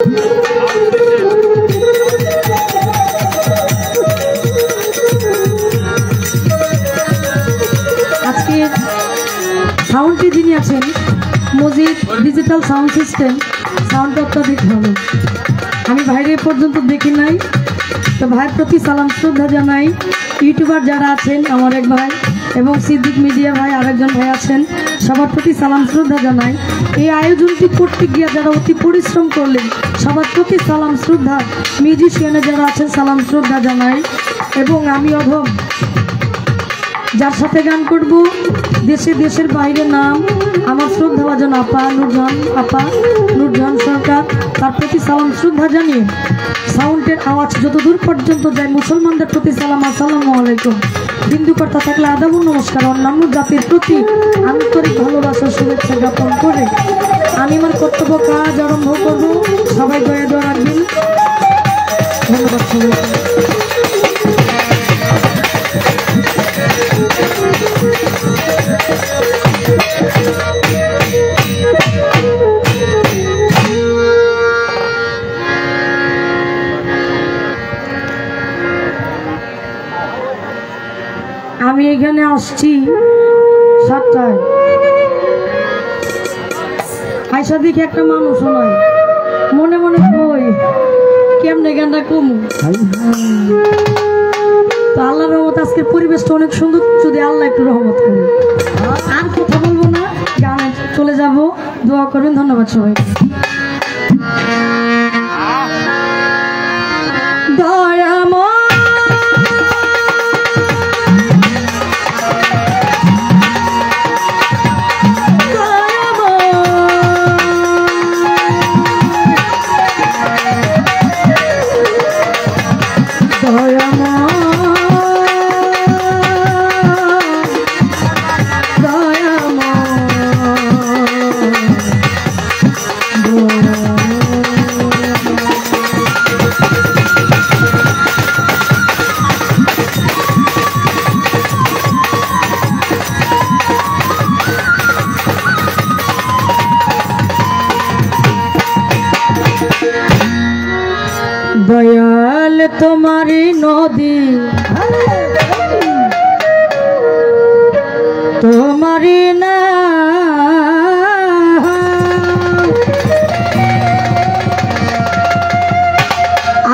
আজকে সাউন্ডটি যিনি আছেন Majid digital sound system, sound অত্যাধিক ভালো। আমি ভাইরে পর্যন্ত দেখি নাই, তো ভাইয়ের প্রতি সালাম শ্রদ্ধা জানাই। ইউটিউবার যারা আছেন আমার এক ভাই এবং সিদ্দিক মিডিয়া ভাই আরেকজন ভাই আছেন, সবার প্রতি সালাম শ্রদ্ধা জানাই। এই আয়োজনটি করতে গিয়ে যারা অতি পরিশ্রম করলেন সবার প্রতি সালাম শ্রদ্ধা। মিউজিশিয়ানে যারা আছেন সালাম শ্রদ্ধা জানাই। এবং আমি অধম যার সাথে গান করব দেশে দেশের বাইরে নাম আমার শ্রদ্ধাভাজন আপা নূরজাহান সরকার, তার প্রতি সালাম শ্রদ্ধা জানিয়ে সাউন্ডের আওয়াজ যতদূর পর্যন্ত যায় মুসলমানদের প্রতি সালাম আসসালামু আলাইকুম, হিন্দু কথা থাকলে আদাব নমস্কার, অন্যান্য জাতির প্রতি আন্তরিক ভালোবাসা শুভেচ্ছা জ্ঞাপন করে আমি আমার কর্তব্য কাজ আরম্ভ করব। সবাই দয়া দয়া রাখবেন। ধন্যবাদ সবাইকে। আমি এখানে আসছি 7টায়, আইসা দেখি একটা মানুষ নয়, মনে মনে কই কেমনে গানটা কমু। তো আল্লাহর রহমত আজকের পরিবেশটা অনেক সুন্দর, যদি আল্লাহ একটু রহমত করে। আর কথা বলবো না, গানে চলে যাব। দোয়া করবেন। ধন্যবাদ সবাই। দয়াল তোমারি নদী তোমারি না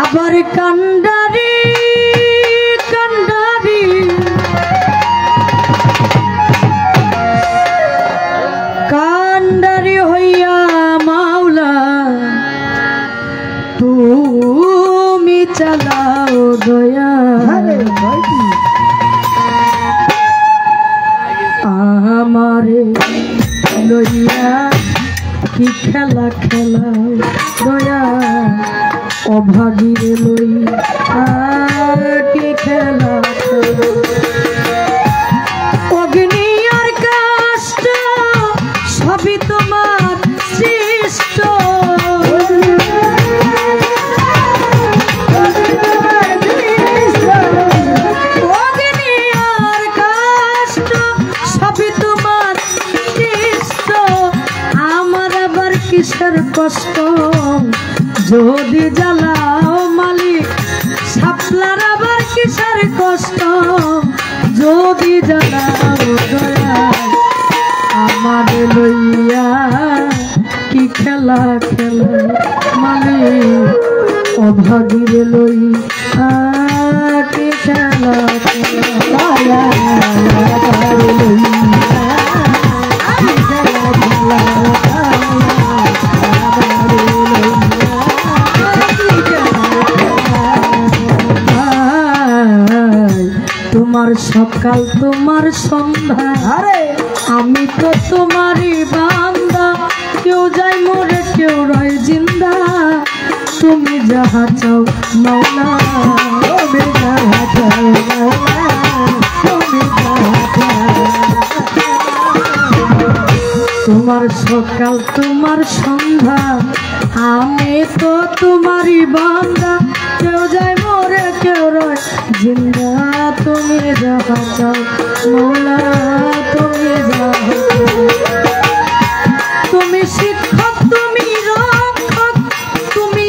আবার কান্ডারি কান্ডারি কান্ডারি হইয়া মাওলা তুমি চালাও দয়া আমারে লইয়া কি খেলা খেলাও দয়া অভাগীরে লইয়া কি খেলা অগ্নি আর কাষ্ট সবই তোমার সৃষ্ট কিসের কষ্ট যদি জ্বালাও মালিক সাপলার আবার কিসের কষ্ট যদি জ্বালাও দয়া আমার লইয়া কি খেলা খেলা মালিক অভাগীর লইয়া কি খেলা খেলা তোমার সকাল তোমার সন্ধ্যা আমি তো তোমারই বান্দা, কেউ যায় মরে কেউ রয় জিন্দা, তুমি যাহা চাও মাওলা তুমি যাহা চাও মাওলা তুমি যাহা চাও। তোমার সকাল তোমার সন্ধ্যা আমি তো তোমারই বান্দা, কেউ যায় মরে কেউ রয় জিন্দা, তুমি যাহা চাও মাওলা তুমি যাহা চাও। তুমি শিক্ষক তুমি রক্ষক তুমি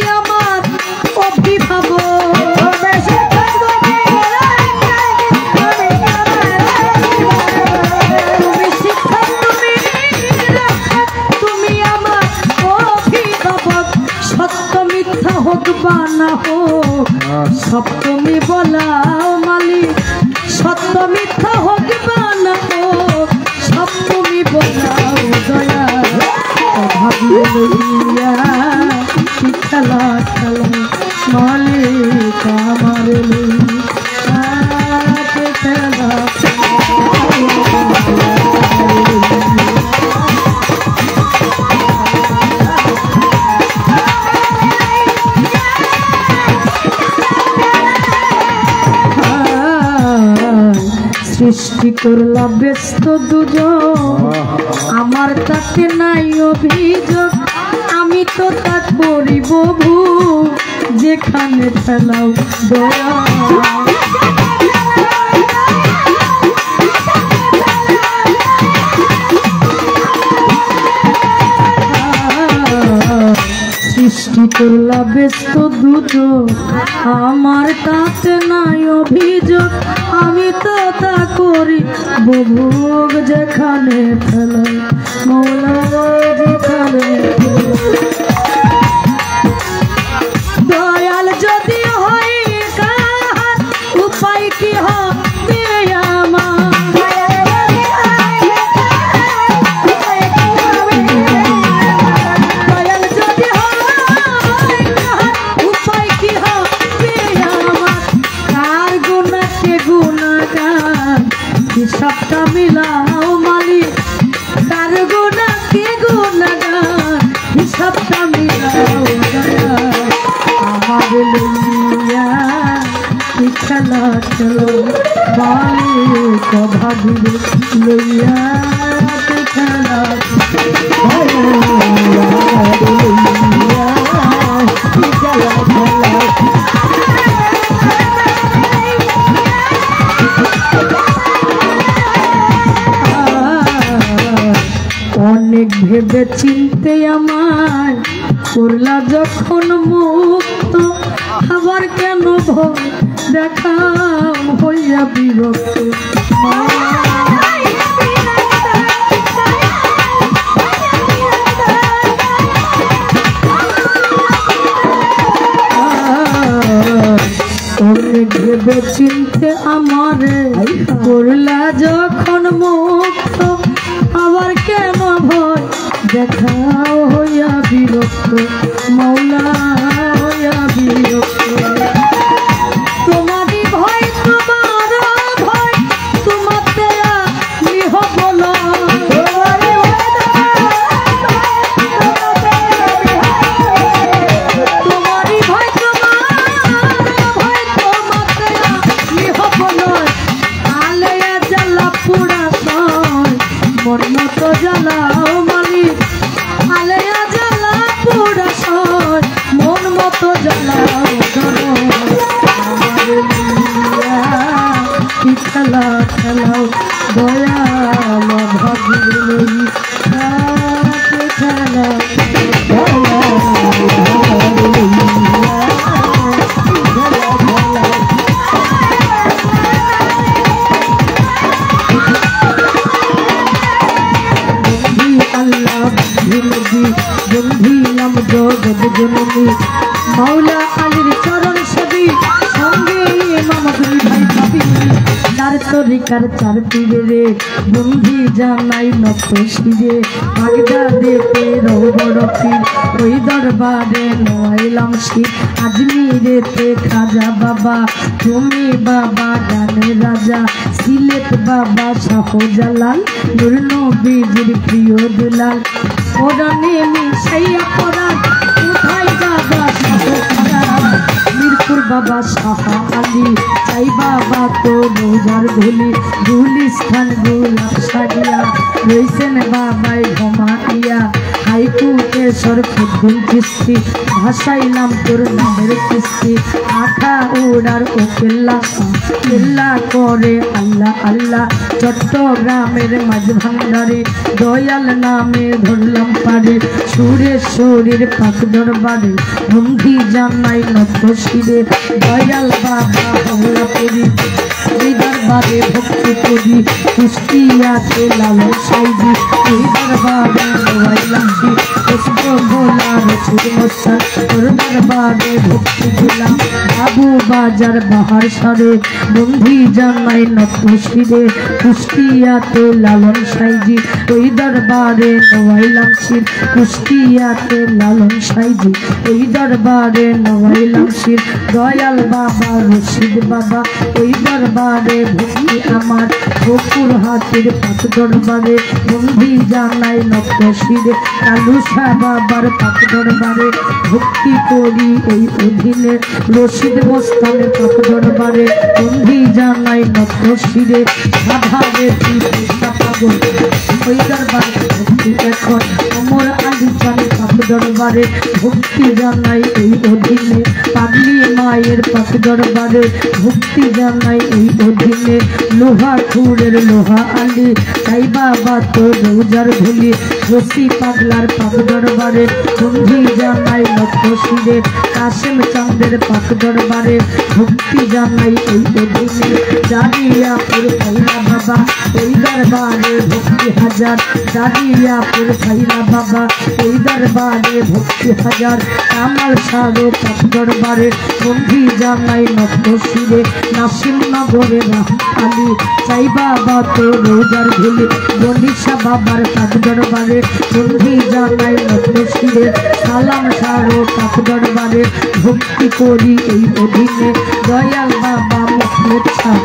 হোক বা না হোক সপ্তমী বলাও মালিক, সত্য মিথ্যা হোক বা না হোক সপ্তমী বলাও দয়া ভাবিয়া খেলা খেলা মালিক আমার খেলা সৃষ্টি করলা ব্যস্ত দুজন, আমার তাতে নাই অভিযোগ, আমি তো তা করিব ভুল, যেখানে ফেলাও দয়া সৃষ্টি করলা ব্যস্ত দুজন, আমার তাতে নাই অভিযোগ, আমি তো তা করি ভোগ, যেখানে ফেলাই মৌলা যেখানে দয়াল যদি হয় কার উপায় কি হবে আমার, দয়াল যদি হয় উপায় কি হবে আমার, কার গুণাকে গুণাগান হিসাবটা মিলাও মালিক, কার গুণাকে গুণাগান হিসাবটা মিলাও আমার লইয়া খেলা খেলো মালিক ভাবিলে লইয়া খেলা অনেক ভেবে চিনতে আমার করলা যখন মুক্ত, আবার কেন ভয় দেখাও হইয়া বিরক্ত, অনেক ভেবে চিনতে আমারে করলা যখন মুক্ত, আবার কেন ভয় দেখাও হইয়া বিরক্ত, মৌলা হইয়া বিরক্ত, তোমারই ভয় তোমার ভয় তোমার দেয়া লিহ বলো, তোমারই ভয় তোমার ভয় তোমার দেয়া লিহ বলো, আলেয়া জ্বালা পুরা সয় মন মতো জ্বালাও মালিক, আলেয়া জ্বালা পুরা সয় মন মতো জ্বালাও খেলা খেলাও দয়াল ভাবিলে খেলা বন্ধিলাম জগৎ জননী মাওলা আলীর চরণ ছবি, সঙ্গে মামা দুই ভাই ভাবি, তার তরিকার চার পীরে রে বন্ধি জানাই নত শিরে, বাগদা দেতে বড় পীর ওই দরবারে নোয়াইলাম শীত, আজমিরেতে খাজা বাবা তুমি বাবা গানের রাজা, সিলেট বাবা শাহজালাল নূর নবীজির প্রিয় দুলাল, ওরানে মিশাইয়া পড়ান উঠাই বাবা শাহজালাল, মিরপুর বাবা শাহ আলী চাই বাবা তো রোজার ধুলি, গুলিস্থান গোলাপ সারিয়া রয়েছেন বাবাই ঘমাইয়া, হাইকুটে সরফুদ্দিন চিস্তি ভাসাইলাম তোর নামের কিস্তি, আঠা উড়ার ও কেল্লা কেল্লা করে আল্লাহ আল্লাহ, চট্টগ্রামের মাঝ ভান্ডারে দয়াল নামে ধরলাম পারে, সুরেশ্বরীর পাক দরবারে বন্ধি জানাই নত শিরে, দয়াল বাবা হল্লা করি এই দরবারে ভক্তি করি কুষ্টিয়াতে লালন সাইজি এই দরবারে নওয়াইলামজি পুষ্প ভোলা রসুল মশান তোর দরবারে ভক্তি দিলাম বাবু বাজার বাহার সারে বন্ধি জানাই নতশিরে কুষ্টিয়াতে লালন সাইজি ওই দরবারে নওয়াইলামজি কুষ্টিয়াতে লালন সাইজি ওই দরবারে নওয়াইলামজি দয়াল বাবা রশিদ বাবা ওই দরবারে ভক্তি আমার গোপুর হাতের পাক দরবারে বন্ধি জানাই নতশিরে কালুসা বাবার পাক দরবারে ভক্তি করি এই অধীনে রশিদ মস্তানের পাক দরবারে বন্ধি জানাই নতশিরে সাধারে পাগল ওই দরবারে ভক্তি এখন অমর আলী চানের পাক দরবারে ভক্তি জানাই এই অধীনে পাগলি মায়ের পাক দরবারে ভক্তি জানাই এই অধীনে লোহা খুরের লোহা আলী তাই বাবা তো রোজার ধুলি রশি পাগলার পাক দরবারে বন্ধি জানাই নতশিরে কাশেম চাঁদের পাক দরবারে ভক্তি জানাই এই অধীনে জারিয়াপুর ফাইলা বাবা ওই দরবারে ভক্তি হাজার জারিয়াপুর ফাইলা বাবা ওই দরবারে ভক্তি হাজার কামাল সারো পাক দরবারে বন্ধি জানাই নতশিরে নাসিমনগরে আলী চাই বাবা তো রোজার ধুলি গণিসা বাবার পাক দরবারে বন্ধি জানাই নতশিরে সালাম সারো পাক দরবারে ভক্তি করি এই অধীনে দয়াল বাবা মুখলের শাহ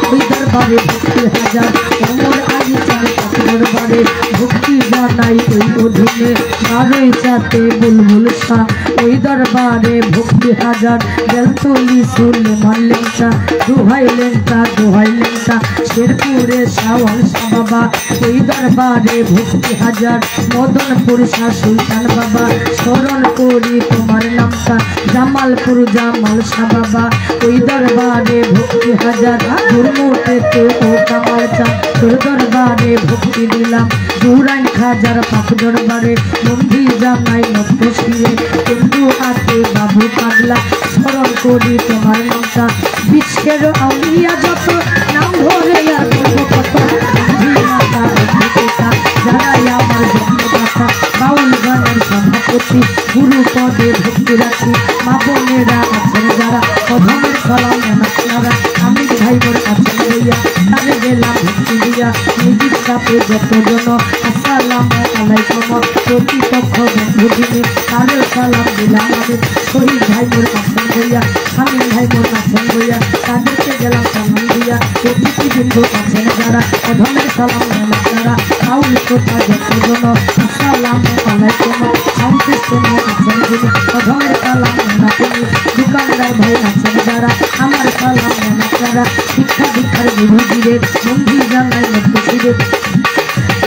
ওই দরবারে ভক্তি হাজার অমর আলী চাঁদের পাক দরবারে ভক্তি জানাই ওই অধীনে নারই চাতে বুলবুল শাহ ওই দরবারে ভক্তি হাজার বেলতলি সুলেমান লেংটা দোহাই লেংটা শেরপুরে শাওয়াল শাহ বাবা ওই দরবারে ভক্তি হাজার মদনপুর শাহ সুলতান বাবা স্মরণ করি তোমার নামটা জামালপুর জামাল শাহ বাবা ওই দরবারে ভক্তি হাজার দুর্মুটেতে ও কামাল চা তোর দরবারে ভক্তি দিলাম দুরাইন খাজার পাক দরবারে বন্ধি জানাই নতশিরে কিন্তু হাতে বাবু পাগলা স্মরণ করি তোমার নামটা বিশ্বের আউলিয়া যত নাম ধরে আর বলবো কত যারাই আমার জন্মদাতা বাউল গানের সভাপতি গুরু পদে ভক্তি রাখি মা বোনেরা আছেন যারা প্রথমের সালাম আপনারা আমি ভাই বোন আছেন হইয়া তারে গেলাম ভক্তি দিয়া নিজের চাপে যতজন আসসালামু আলাইকুম প্রতিপক্ষ বন্ধু দিনে তারে সালাম দিলাম আমি শহীদ ভাই বোন আছেন হইয়া স্বামী ভাই বোন আছেন হইয়া তাদেরকে গেলাম সালাম দিয়া অতিথিবৃন্দ আছেন যারা প্রথমের সালাম আপনারা বাউল কথা যতজন আসসালামু আলাইকুম সংশ্লিষ্ট আছেন যিনি প্রথমের সালাম আপনি দোকানদার ভাই আছেন যারা আমার সালাম আপনারা শিক্ষা দীক্ষার গুরু দিলেন বন্ধি জানাই নতশিরে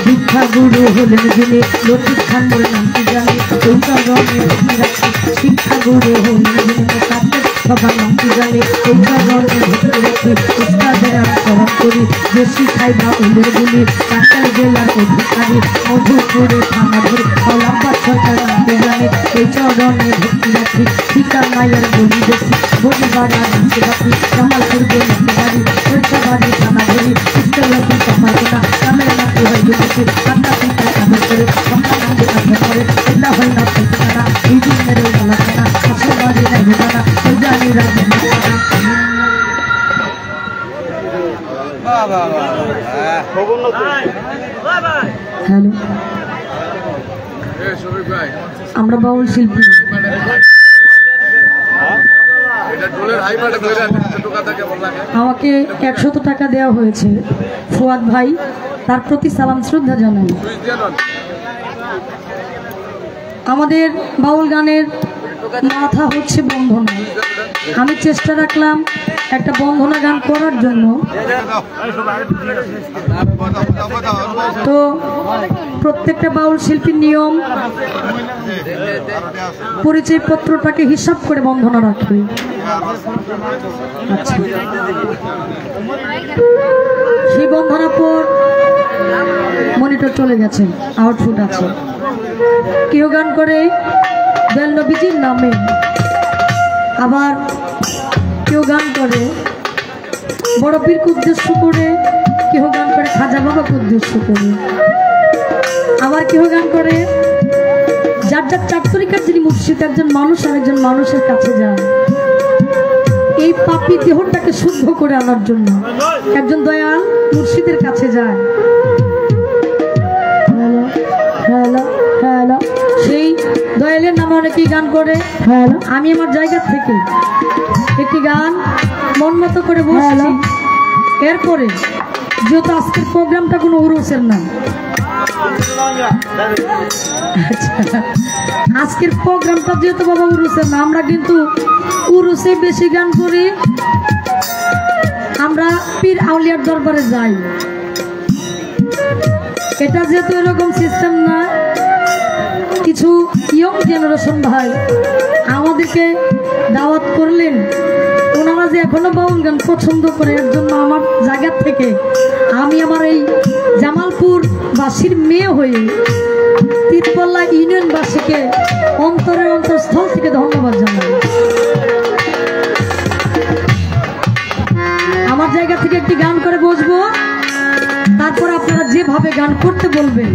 দীক্ষা গুরু হলেন যিনি লতিফ খান বলে নামটি জানি ওই কারণে রাখি শিক্ষা গুরু হলেন যিনি মোকাদ্দের সভা নামটি জানি ওই কারণে ভক্তি রাখি উস্তাদের আমি স্মরণ করি যে শিখাই বা ওদের গুলি কাঁচাল জেলার অধিকারী মধুপুরে থানাধুর কলাম্বা সরকার নামটি জানি এই চরণে ভক্তি রাখি শিকার মায়ের বলি দেখি পরিবার নামটি রাখি জামালপুর নামটি বাড়ি বাড়ি থানাধুরি ইস্তালাতি সমাজনা গ্রামের নামটি হয় দেখি কান্না পিতা কামের করে কন্যা নামটি কাছে করে এটা হয় না ঠিকানা এই দিনের গলাখানা আসল বাড়ি না ঠিকানা জানি রাখি হ্যালো আমরা বাউল শিল্পী আমাকে 100 টাকা দেওয়া হয়েছে ফুয়াদ ভাই তার প্রতি সালাম শ্রদ্ধা জানাই আমাদের বাউল গানের মাথা হচ্ছে বন্ধনা আমি চেষ্টা রাখলাম একটা বন্ধনা গান করার জন্য তো প্রত্যেকটা বাউল শিল্পীর নিয়ম পরিচয়পত্রটাকে হিসাব করে বন্ধনা রাখবে আচ্ছা সেই বন্ধনার পর মনিটর চলে গেছে আউটপুট আছে কেউ গান করে দয়াল নবীজির নামে আবার কেউ গান করে বড় পীরকে উদ্দেশ্য করে, কেহ গান করে খাজা বাবাকে উদ্দেশ্য করে, আবার কেহ গান করে যার যার চার তরিকার যিনি মুর্শিদ, একজন মানুষ আরেকজন মানুষের কাছে যান এই পাপী দেহটাকে শুদ্ধ করে আনার জন্য। একজন দয়াল মুর্শিদের কাছে যায়, হ্যালো হ্যালো হ্যালো, সেই দয়ালের নামে অনেকেই গান করে। হ্যালো, আমি আমার জায়গা থেকে একটি গান মন মতো করে বসছি। এরপরে যেহেতু আজকের প্রোগ্রামটা কোনো উরুসের না, আজকের প্রোগ্রামটা যেহেতু বাবা উরুসের না, আমরা কিন্তু উরুসে বেশি গান করি, আমরা পীর আউলিয়ার দরবারে যাই। এটা যেহেতু এরকম সিস্টেম না, কিছু ইয়ং জেনারেশন ভাই আমাদেরকে দাওয়াত করলেন, ওনারা যে এখনো বাউল গান পছন্দ করে, এর জন্য আমার জায়গা থেকে আমি আমার এই জামালপুর বাসীর মেয়ে হয়ে তিতপল্লা ইউনিয়নবাসীকে অন্তরের অন্তঃস্থল থেকে ধন্যবাদ জানাই। আমার জায়গা থেকে একটি গান করে বসবো, তারপর আপনারা যেভাবে গান করতে বলবেন,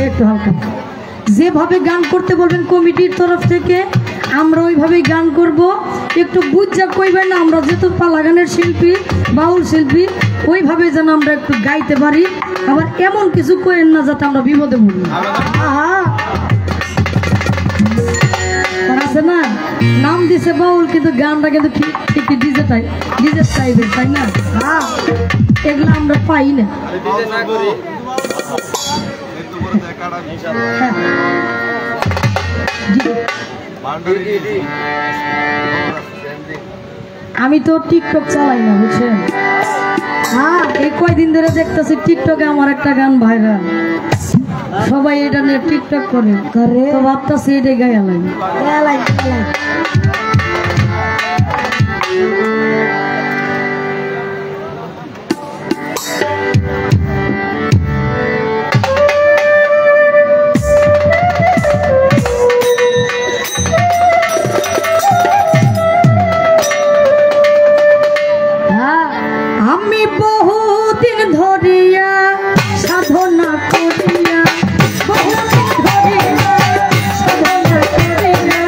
একটু হালকা যেভাবে গান করতে বলবেন কমিটির তরফ থেকে আমরা ওইভাবেই গান করব। একটু বুঝা কইবেন না, আমরা যেহেতু পালা গানের শিল্পী, বাউল শিল্পী, ওইভাবে যেন আমরা একটু গাইতে পারি। আবার এমন কিছু করেন না যাতে আমরা বিপদে পড়ি। আছে না, নাম দিছে বাউল, কিন্তু গানটা কিন্তু ঠিক ডিজে টাইপের, তাই না? এগুলো আমরা পাই না। আমি তো টিকটক চালাই না, বুঝছেন? এই কয়দিন ধরে দেখতেছি টিকটকে আমার একটা গান ভাইরাল, সবাই এটা নিয়ে টিকটক করে, তো ভাবতেছি এটাই গায়ে লাগে। আমি বহুদিন ধরিয়া সাধনা করিয়া, বহুদিন ধরিয়া সাধনা করিয়া,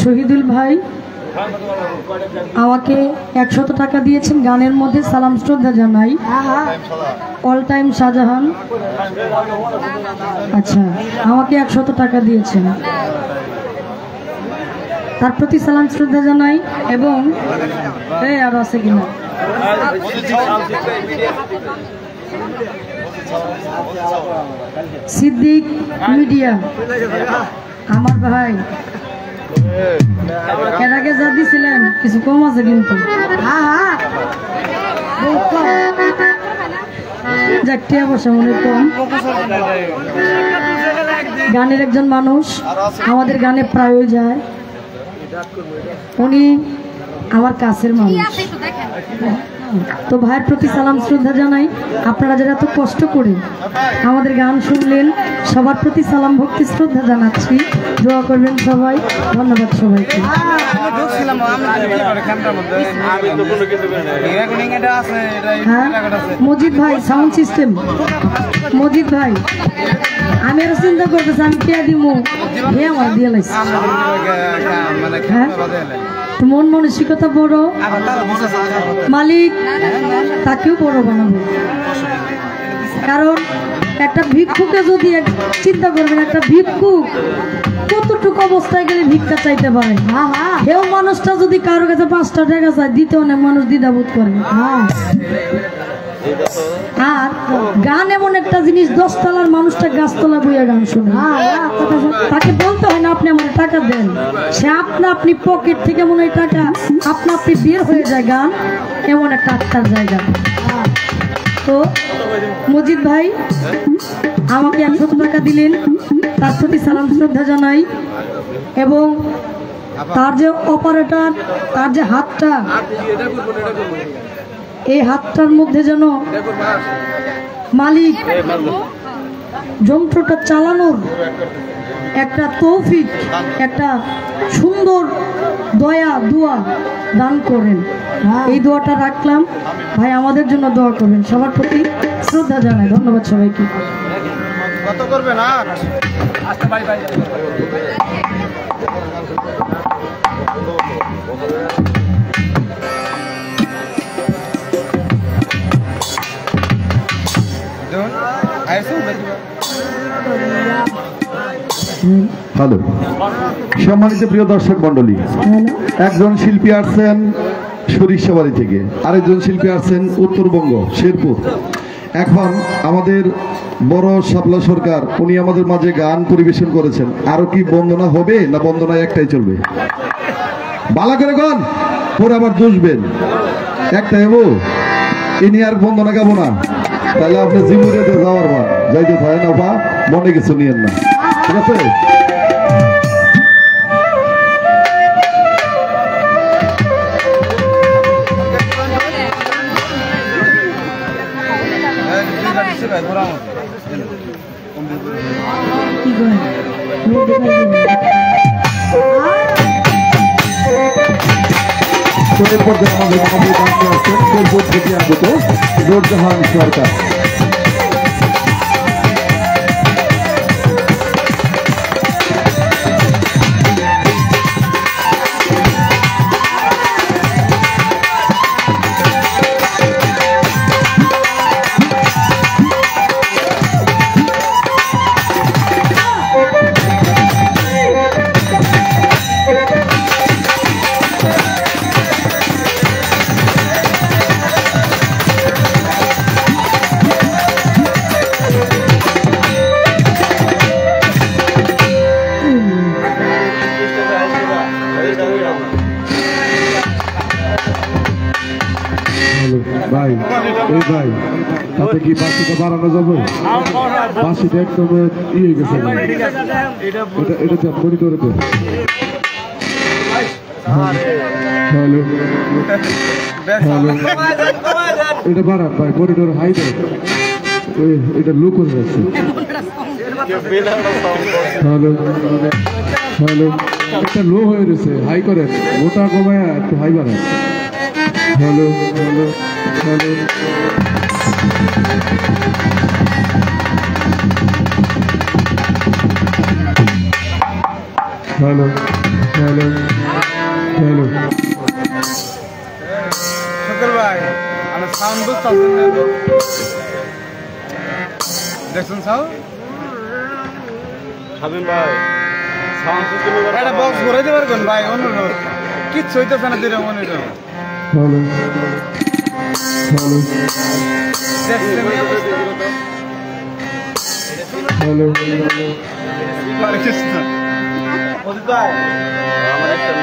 শহীদুল ভাই আমাকে 100 টাকা দিয়েছেন, গানের মধ্যে সালাম শ্রদ্ধা জানাই। অল টাইম শাহজাহান, আচ্ছা আমাকে 100 টাকা দিয়েছেন, তার প্রতি সালাম শ্রদ্ধা জানাই। এবং আর আছে কিনা সিদ্দিক মিডিয়া আমার ভাই, এর আগে যা দিছিলেন কিছু কম আছে কিন্তু যাকটিয়া বসে মনে কম। গানের একজন মানুষ, আমাদের গানে প্রায় যায়, উনি আমার কাছের মানুষ। তো ভাইয়ের প্রতি সালাম শ্রদ্ধা জানাই। আপনারা যারা এত কষ্ট করে আমাদের গান শুনলেন, সবার প্রতি সালাম ভক্তি শ্রদ্ধা জানাচ্ছি। দোয়া করবেন সবাই। ধন্যবাদ সবাইকে। হ্যাঁ মজিদ ভাই সাউন্ড সিস্টেম, মজিদ ভাই আমি আরো চিন্তা করতেছি আমি কে দিব, হে আমার দিয়ে লাগছে। হ্যাঁ মন মানসিকতা বড়, মালিক তাকেও বড় বানাবো। কারণ একটা ভিক্ষুকে যদি চিন্তা করবেন, একটা ভিক্ষুক কতটুকু অবস্থায় গেলে ভিক্ষা চাইতে পারে। কেউ মানুষটা যদি কারো কাছে 5টা টাকা চায়, দিতে অনেক মানুষ দ্বিধাবোধ করে। আর গান এমন একটা জিনিস, 10 তলার মানুষটা গাছতলা বইয়া গান শুনে, তাকে বলতে হয় না আপনি আমার টাকা দেন, সে আপনি পকেট থেকে মনে হয় টাকা আপনি বের হয়ে যায়। গান এমন একটা আত্মার জায়গা। তো মজিদ ভাই আমাকে 100 টাকা দিলেন, তার প্রতি সালাম শ্রদ্ধা জানাই। এবং তার যে অপারেটর, তার যে হাতটা, এই হাতটার মধ্যে যেন মালিক যন্ত্রটা চালানোর একটা তৌফিক, একটা সুন্দর দয়া দোয়া দান করেন। এই দোয়াটা রাখলাম। ভাই আমাদের জন্য দোয়া করবেন, সবার প্রতি শ্রদ্ধা জানাই। ধন্যবাদ সবাইকে। কত করবেন আর আস্তে ভাই ভাই হ্যালো, সম্মানিত প্রিয় দর্শক মন্ডলী, একজন শিল্পী আসছেন সরিষাবাড়ি থেকে, আরেকজন শিল্পী আসছেন উত্তরবঙ্গ শেরপুর। এখন আমাদের বড় শাপলা সরকার, উনি আমাদের মাঝে গান পরিবেশন করেছেন। আরো কি বন্দনা হবে না বন্দনা একটাই চলবে? বালা করে গান পরে আবার দুষবেন, একটাই হবো। ইনি আর বন্দনা গাবো না, তাহলে আপনি জিমুরিয়াতে যাওয়ার বা যাইতে হয় না, বা মনে কিছু নিয়েন না, ঠিক আছে? এরপর আমাদের শেরপুর থেকে আগত নুরজাহান সরকার। ভাই এই ভাই তাতে কি বাসিটা বাড়ানো যাবে? বাসিটা একদম ইয়ে গেছে, এটা মনিটরে দেন। হ্যালো হ্যালো, এটা বাড়ান ভাই, মনিটর হাই দেন, এটা লো করে যাচ্ছে। হ্যালো হ্যালো, একটা লো হয়ে গেছে, হাই করেন, ওটা কমায় একটু হাই বাড়ান। Hello hello hello, hello hello hello Shankar ভাই আমার সাউন্ড বক্স দেখুন সাউন্ড শামীম ভাই সাউন্ড সিস্টেমে একটা বক্স ঘুরে দিতে পারবেন ভাই অনুরোধ কিচ্ছু হইতেছে না দিলে মনে হ্যালো হ্যালো দেখছেন হ্যালো হরে কৃষ্ণ অজিত ভাই আমার একটা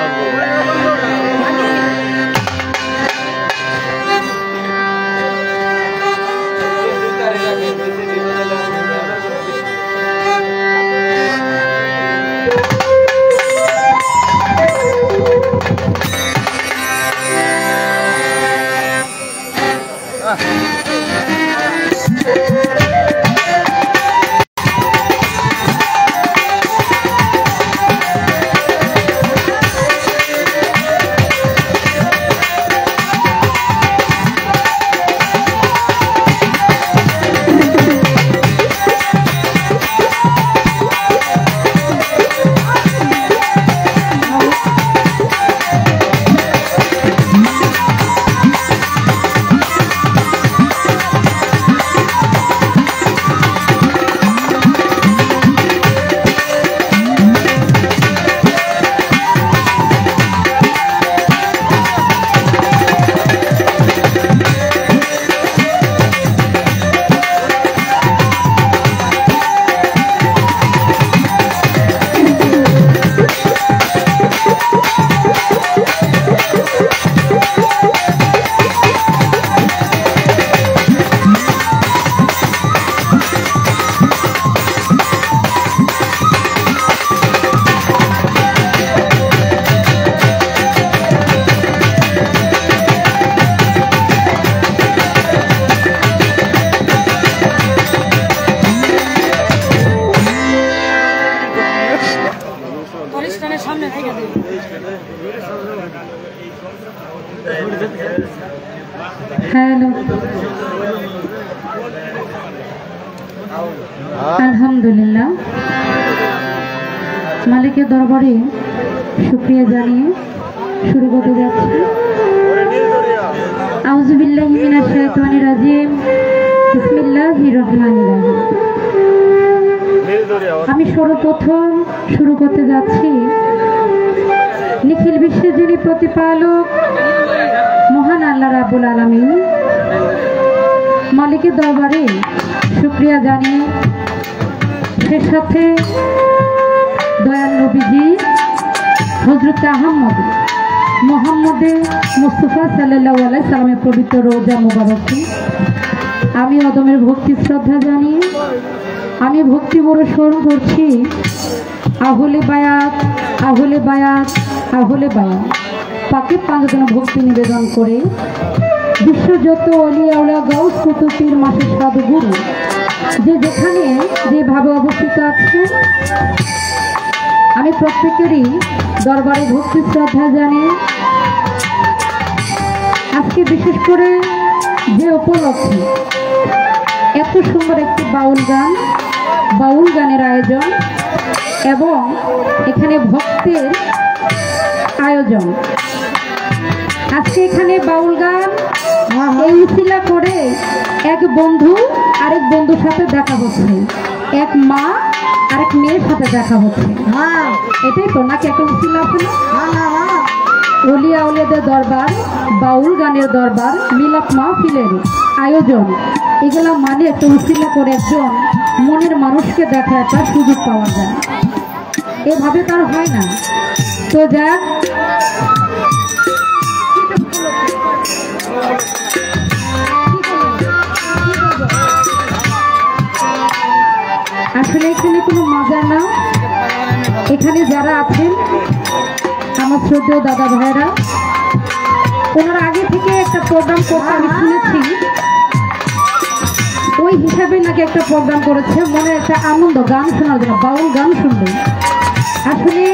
হ্যালো আলহামদুলিল্লাহ মালিকের দরবারে শুকরিয়া জানিয়ে শুরু করতে যাচ্ছি। আউযু বিল্লাহি মিনাশ শাইতানির রাজিম। বিসমিল্লাহির রহমানির রহিম। আমি সর্বপ্রথম শুরু করতে যাচ্ছি নিখিল বিশ্বের যিনি প্রতিপালক মহান আল্লাহ রাব্বুল আলামিন মালিকের দরবারে শুকরিয়া জানিয়ে সে সাথে দয়াল নবীজি হযরত আহমদ মুহাম্মদে মুস্তাফা সাল্লাল্লাহু আলাইহি সাল্লামের পবিত্র রোজা মুবারকে আমি অদমের ভক্তি শ্রদ্ধা জানিয়ে আমি ভক্তি বড় স্মরণ করছি আহলে বায়াত আহলে বায়াত আহলে বায়াত পাকে পাঁচজন ভক্তি নিবেদন করে বিশ্ব যত অলিয়া উলিয়া গাউস কুতুব পীর মাসিক সাধুগুরু যে যেখানে যেভাবে অবস্থিত আছে আমি প্রত্যেকেরই দরবারে ভক্তি শ্রদ্ধা জানিয়ে আজকে বিশেষ করে যে উপলক্ষে এত সুন্দর একটি বাউল গানের আয়োজন এবং এখানে ভক্তের আয়োজন আজকে এখানে বাউল গান এই উছিলা করে এক বন্ধু আরেক বন্ধুর সাথে দেখা হচ্ছে, এক মা আরেক মেয়ের সাথে দেখা হচ্ছে। এটাই তো নাকি একটা উছিলা আছে না? ওলিয়া উলিয়াদের দরবার, বাউল গানের দরবার, মিলাপ মাহফিলের আয়োজন, এগুলা মানে একটা উছিলা করে একজন মনের মানুষকে দেখা একটা সুযোগ পাওয়া যায়। এভাবে তার হয় না। তো যাক আসলে এখানে কোনো মজা না। এখানে যারা আছেন আমার শ্রদ্ধেয় দাদা ভাইরা, ওনারা আগে থেকে একটা প্রোগ্রাম করতে আমি শুনেছি, ওই হিসাবে নাকি একটা প্রোগ্রাম করেছে, মনে একটা আনন্দ গান শোনার জন্য, বাউল গান শুনবে। আসলে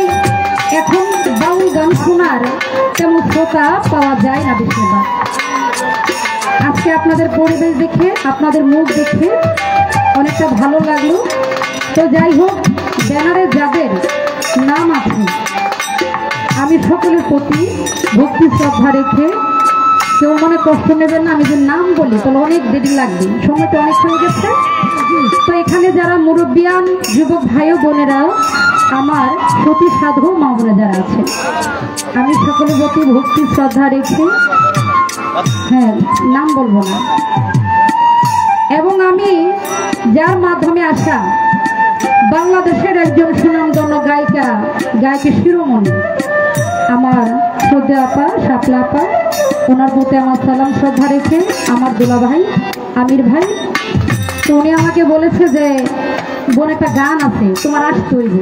এখন বাউল গান শোনার তেমন শ্রোতা পাওয়া যায় না বেশিরভাগ। আজকে আপনাদের পরিবেশ দেখে, আপনাদের মুখ দেখে অনেকটা ভালো লাগলো। তো যাই হোক, ব্যানারে যাদের নাম আছে। আমি সকলের প্রতি ভক্তি শ্রদ্ধা রেখে, কেউ মনে কষ্ট নেবেন না, আমি যে নাম বলি তাহলে অনেক দেরি লাগবে, সময়টা অনেক হয়ে গেছে। তো এখানে যারা মুরব্বিয়ান যুবক ভাই ও বোনেরা, আমার সতী সাধু মা বোনে যারা আছে, আমি সকলের প্রতি ভক্তি শ্রদ্ধা রেখে, হ্যাঁ নাম বলবো না, এবং আমি যার মাধ্যমে আসা বাংলাদেশের একজন সুনামধন্য গায়িকা শিরোমণি আমার শ্রদ্ধা আপা, শাপলা আপা, ওনার প্রতি আমার সালাম শ্রদ্ধা রেখে, আমার দুলা ভাই আমির ভাই, তো উনি আমাকে বলেছে যে বোন একটা গান আছে, তোমার আসতে হইব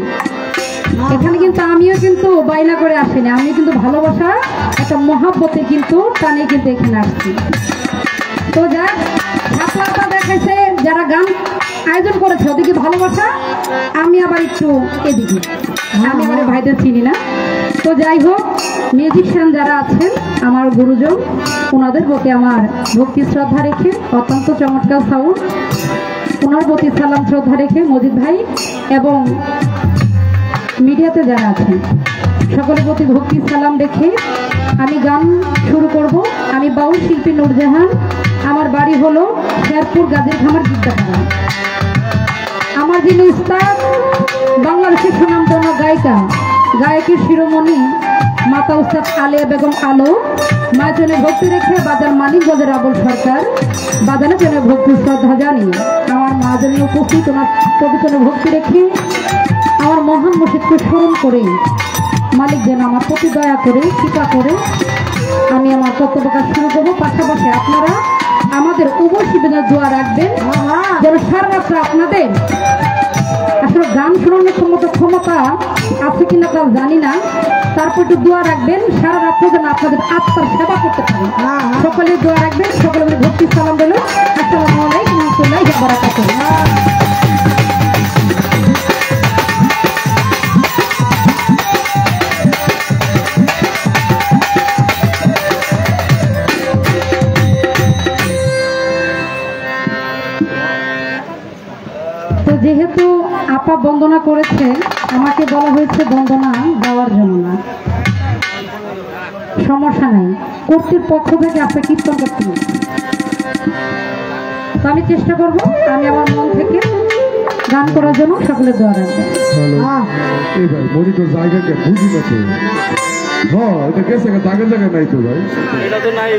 এখানে। কিন্তু আমিও কিন্তু বাইনা করে আসিনি, আমি কিন্তু ভালোবাসা একটা মহাব্বতে কিন্তু টানে কিন্তু এখানে আসছি। তো যাক, শাপলা আপা দেখাইছে যারা গান আয়োজন করেছে ওদিকে ভালোবাসা, আমি আবার একটু এদিকে, আমি আমার ভাইদের চিনি না। তো যাই হোক, মিউজিশিয়ান যারা আছেন আমার গুরুজন, ওনাদের প্রতি আমার ভক্তি শ্রদ্ধা রেখে, অত্যন্ত চমৎকার সাউন্ড, ওনার প্রতি সালাম শ্রদ্ধা রেখে মজিদ ভাই এবং মিডিয়াতে যারা আছেন সকলের প্রতি ভক্তি সালাম রেখে আমি গান শুরু করব। আমি বাউল শিল্পী নূরজাহান, আমার বাড়ি হলো শেরপুর গাজীর খামার গিদ্দাপাড়া। আমার যিনি উস্তাদ, বাংলাদেশের সুনামধন্য গায়কের শিরোমণি মাতা উস্তাদ আলিয়া বেগম আলো, মায়ের ভক্তি রেখে বাজার মানিকগঞ্জের আবুল সরকার, বাজানের জন্য ভক্তি শ্রদ্ধা জানি। আমার মা জন্য উপস্থিত, ওনার পবিত্র ভক্তি রেখে আমার মহান মুর্শিদকে স্মরণ করে মালিক যেন আমার প্রতি দয়া করে, কৃপা করে আমি আমার কর্তব্য কাজ শুরু করবো। পাশাপাশি আপনারা আমাদের উভয় শিবিরের দোয়া রাখবেন, যেন সারা রাত্রে আপনাদের আসলে গান শোনানোর ক্ষমতা আছে কিনা তাও জানি না, তারপর একটু দোয়া রাখবেন সারা রাত্রে যেন আপনাদের আত্মার সেবা করতে পারেন। সকলে দোয়া রাখবেন, সকলে ভক্তি সালাম দিল। আসসালামু আলাইকুম ওয়া রাহমাতুল্লাহি ওয়া বারাকাতুহু। যেহেতু আপা বন্দনা করেছে, আমাকে বলা হয়েছে বন্দনা দেওয়ার জন্য না, সমস্যা নাই, কর্তৃপক্ষ থেকে আপনি কীর্তন করতে হবে। তো আমি চেষ্টা করব, আমি আমার মন থেকে গান করার জন্য সকলের দোয়া রাখবেন। এই ভাই মনি তো জায়গাকে বুঝি না তো, হ্যাঁ এটা গেছে জায়গা নাই তো ভাই, এটা তো নাই।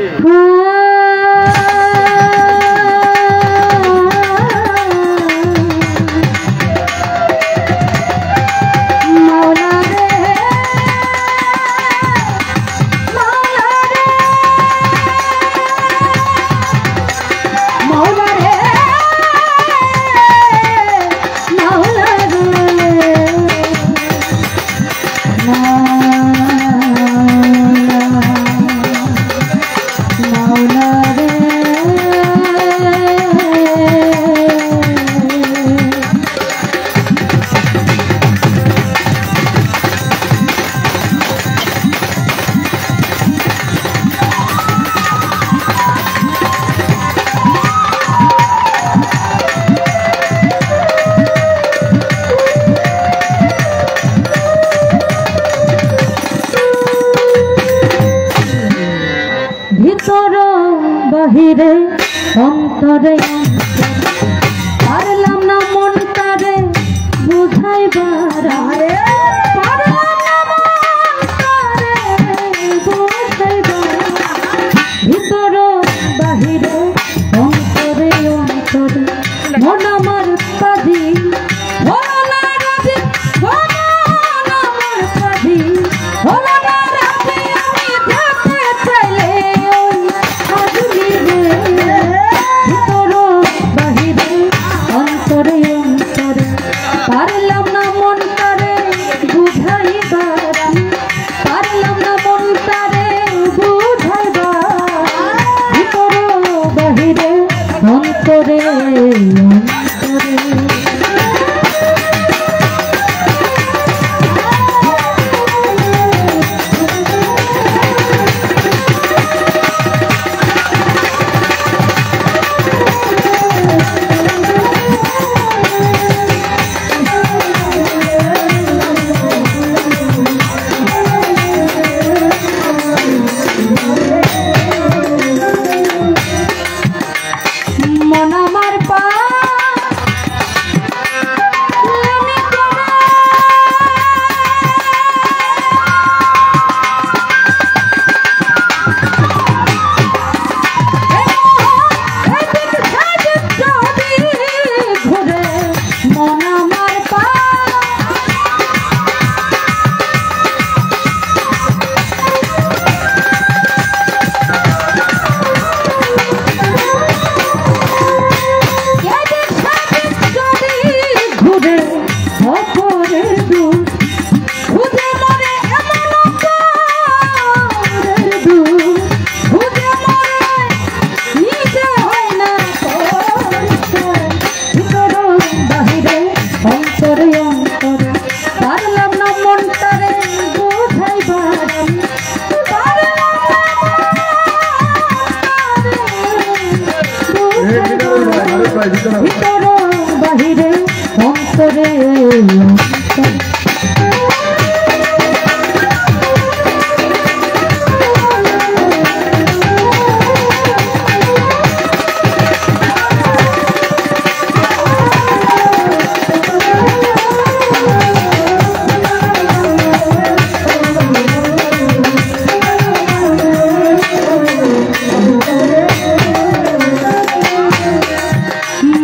বাহিরে অন্তরে পারলাম না মন তারে বুঝাইবার, পারলাম না মন তারে বুঝাইবার, ভিতর বাহিরে অন্তরে অন্তরে মন আমার পাজি হলো না রাজি, মন আমার পাজি হলো না রাজি, আমি যেতে চাইলে ভিতর বাহিরে অন্তরে অন্তরে পারলাম না মন তারে পারলাম না মনটারে বুঝাইবার আমি পারলাম না ভিতর বাহিরে অন্তরে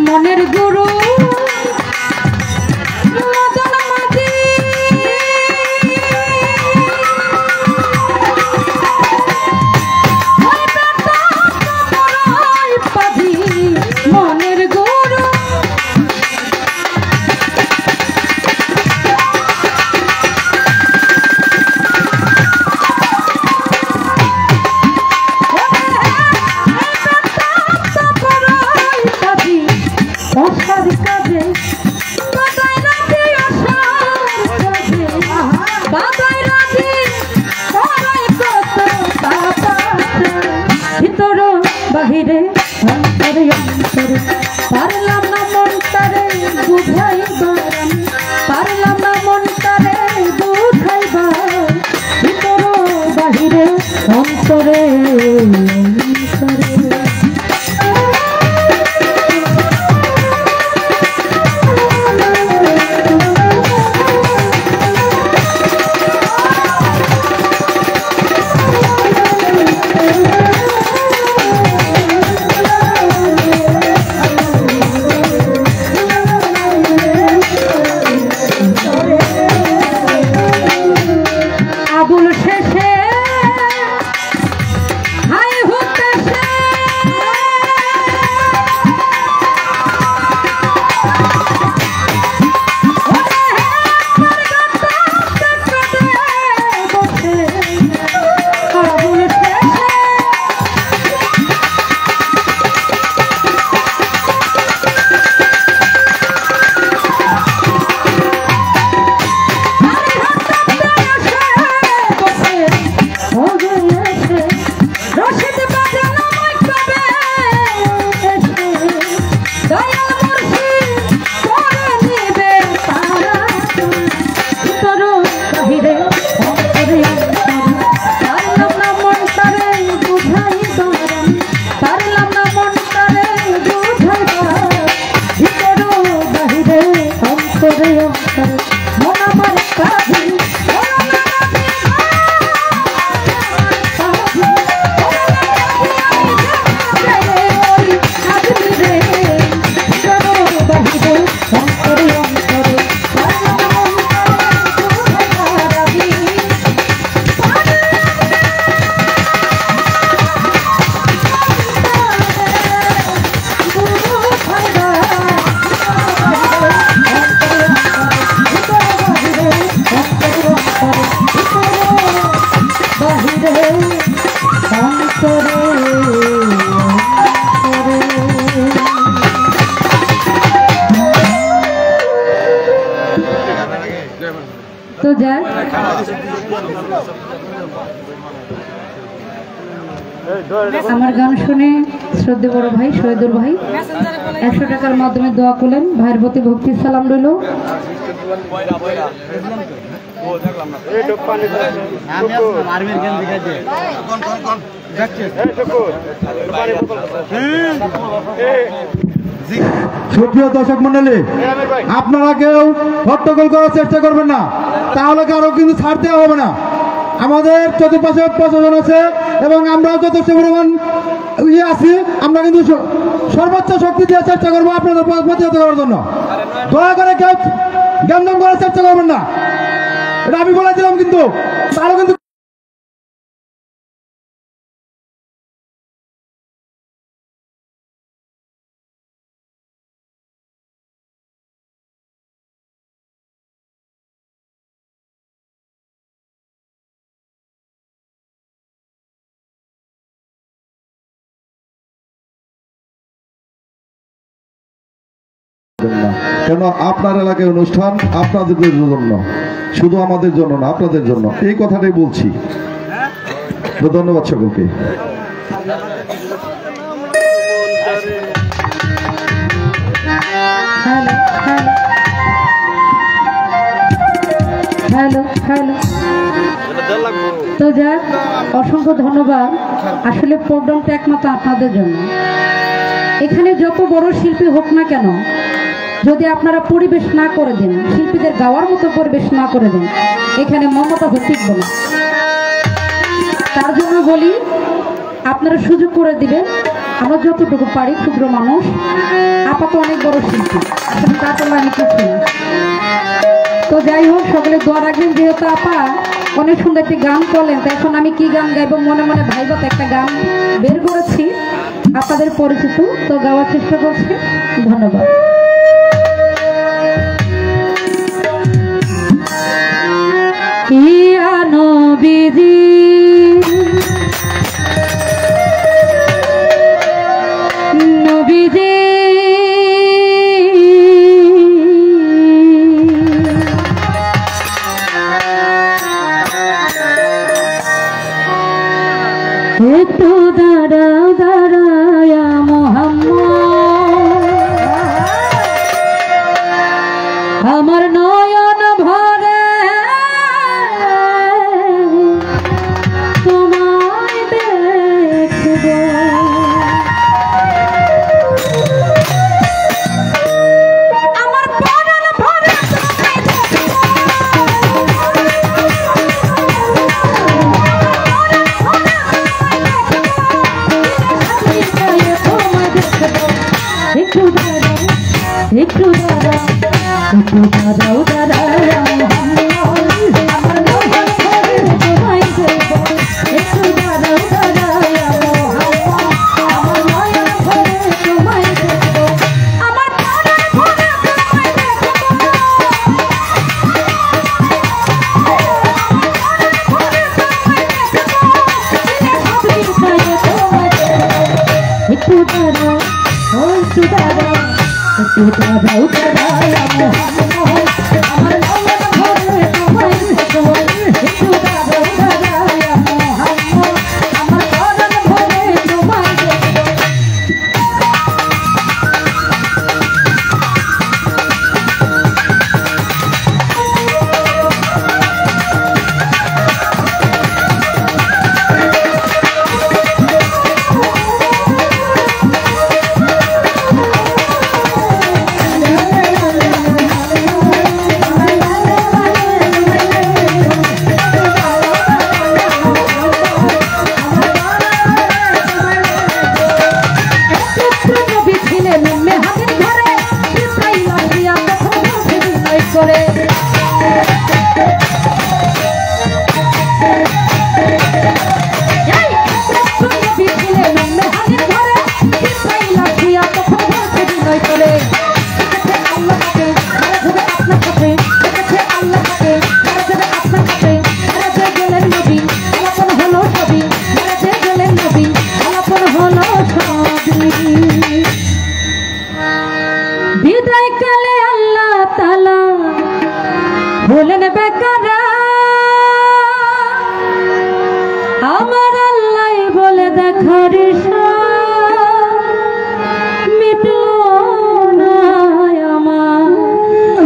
মনের গুরু মদন মাঝি পাধি মনের গুরু অসার কাজে বাদাই রাধে অসার কাজে বাদাই রাধে করাই কত তাপাতে ভিতর বাহিরে অন্তরে অন্তরে পারলাম না মনটারে বুঝাইবার আমি পারলাম না মনটারে বুঝাইবার ভিতর বাহিরে অন্তরে অন্তরে আবুল শেষে হাই হতেছে আবুল শেষে রশিদ বাজানো কবে এসে দয়াল মুর্শিদ করে নিবে তারা তোর বাহিরে অন্তরে পারলাম না মনটারে বুঝাই দরাম পারলাম না মনটারে বুঝাই দরাম ভিতর বাহিরে অন্তরে অন্তরে মন আমার কাঁদি তো যাই আমার গান শুনে শ্রদ্ধে বড় ভাই শহীদুর ভাই 100 টাকার মাধ্যমে দোয়া করলেন ভাইয়ের প্রতি ভক্তি সালাম রইল সুপ্রিয় দর্শক মন্ডলী, আপনারা কেউ হট্টগোল করার চেষ্টা করবেন না, তাহলে কারো কিন্তু ছাড় দেওয়া হবে না। আমাদের চতুর্পাশে প্রশাসন আছে এবং আমরাও যথেষ্ট পরিমাণ আছি, আমরা কিন্তু সর্বোচ্চ শক্তি দেওয়ার চেষ্টা করবো আপনাদের প্রতিহত করার জন্য। দয়া করে কেউ জ্ঞানদাম করার চেষ্টা করবেন না, এটা আমি বলেছিলাম, কিন্তু তারও কিন্তু কেন আপনার এলাকায় অনুষ্ঠান আপনাদের জন্য। শুধু আমাদের জন্য না, আপনাদের জন্য এই কথাটাই বলছি। তো ধন্যবাদ সকলকে। হ্যালো হ্যালো, তো যাক, অসংখ্য ধন্যবাদ। আসলে প্রোগ্রামটা একমাত্র আপনাদের জন্য। এখানে যত বড় শিল্পী হোক না কেন, যদি আপনারা পরিবেশ না করে দেন, শিল্পীদের গাওয়ার মতো পরিবেশ না করে দেন, এখানে মমতা টিকবে না। তার জন্য বলি, আপনারা সুযোগ করে দিবেন। আমরা যতটুকু পারি, ক্ষুদ্র মানুষ, আপাতত অনেক বড় শিল্পী, আসলে তা তো আমি করছি না। তো যাই হোক, সকলে দোয়া রাখবেন। যেহেতু আপা অনেক সুন্দর একটি গান করলেন, তো এখন আমি কি গান গাইব মনে মনে ভাইবত একটা গান বের করেছি, আপনাদের পরিচিত, তো গাওয়ার চেষ্টা করছি। ধন্যবাদ। ইয়া নবীজি নবীজি একটু দাঁড়াও দাঁড়ায়া মোহাম্মদ, আমার নয়ন ভরে তোমায় দেখব। আমার প্রাণ ভরে একটু দাঁড়াও একটু দাঁড়াও একটু দাঁড়াও দাঁড়াও মোহাম্মদ, আমার নয়ন ভরে তোমায় দেখব। একটু দাঁড়াও দাঁড়াও মোহাম্মদ, আমার নয়ন ভরে তোমায় দেখব। আমার প্রাণ ভরে তোমায় দেখব। একটু দাঁড়াও, একটু দাঁড়াও একটু দাঁড়াও দাঁড়াও মোহাম্মদ, আমার নয়ন ভরে তোমায় দেখব। একটু দাঁড়াও দাঁড়াও মোহাম্মদ, আমার প্রাণ ভরে তোমায় দেখব। বিদায় কালে আল্লাহ তাআলা বলেন বেকারা, আমার আল্লাহ বলে দেখার মিটলো না আমার,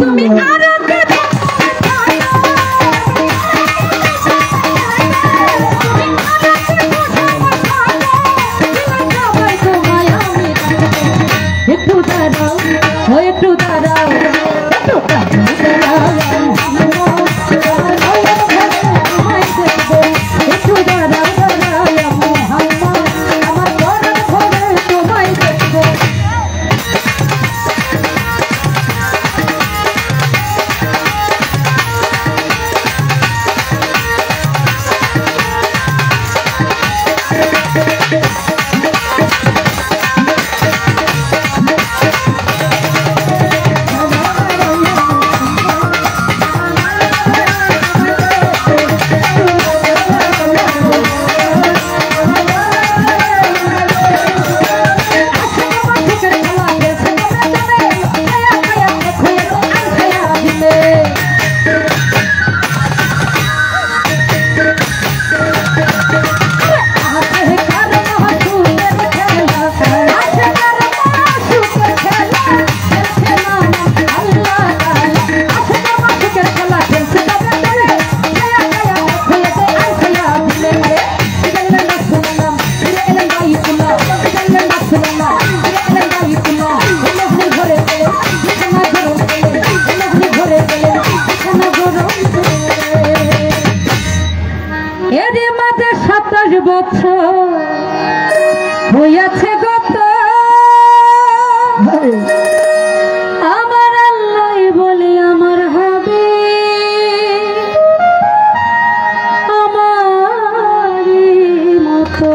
তুমি আরো একটু দাঁড়াও, একটু দাঁড়াও একটু দাঁড়াও একটু দাঁড়াও দাঁড়াও মোহাম্মদ, আমার বছর হইয়াছে গত আমার আল্লাহ বলে আমার হবে আমার মতো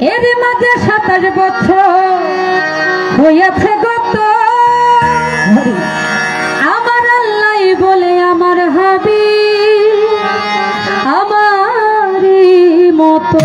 এর মাঝে 27 বছর হইয়াছে গত আমার আল্লাহ বলে আমার হাবি আমারই মতো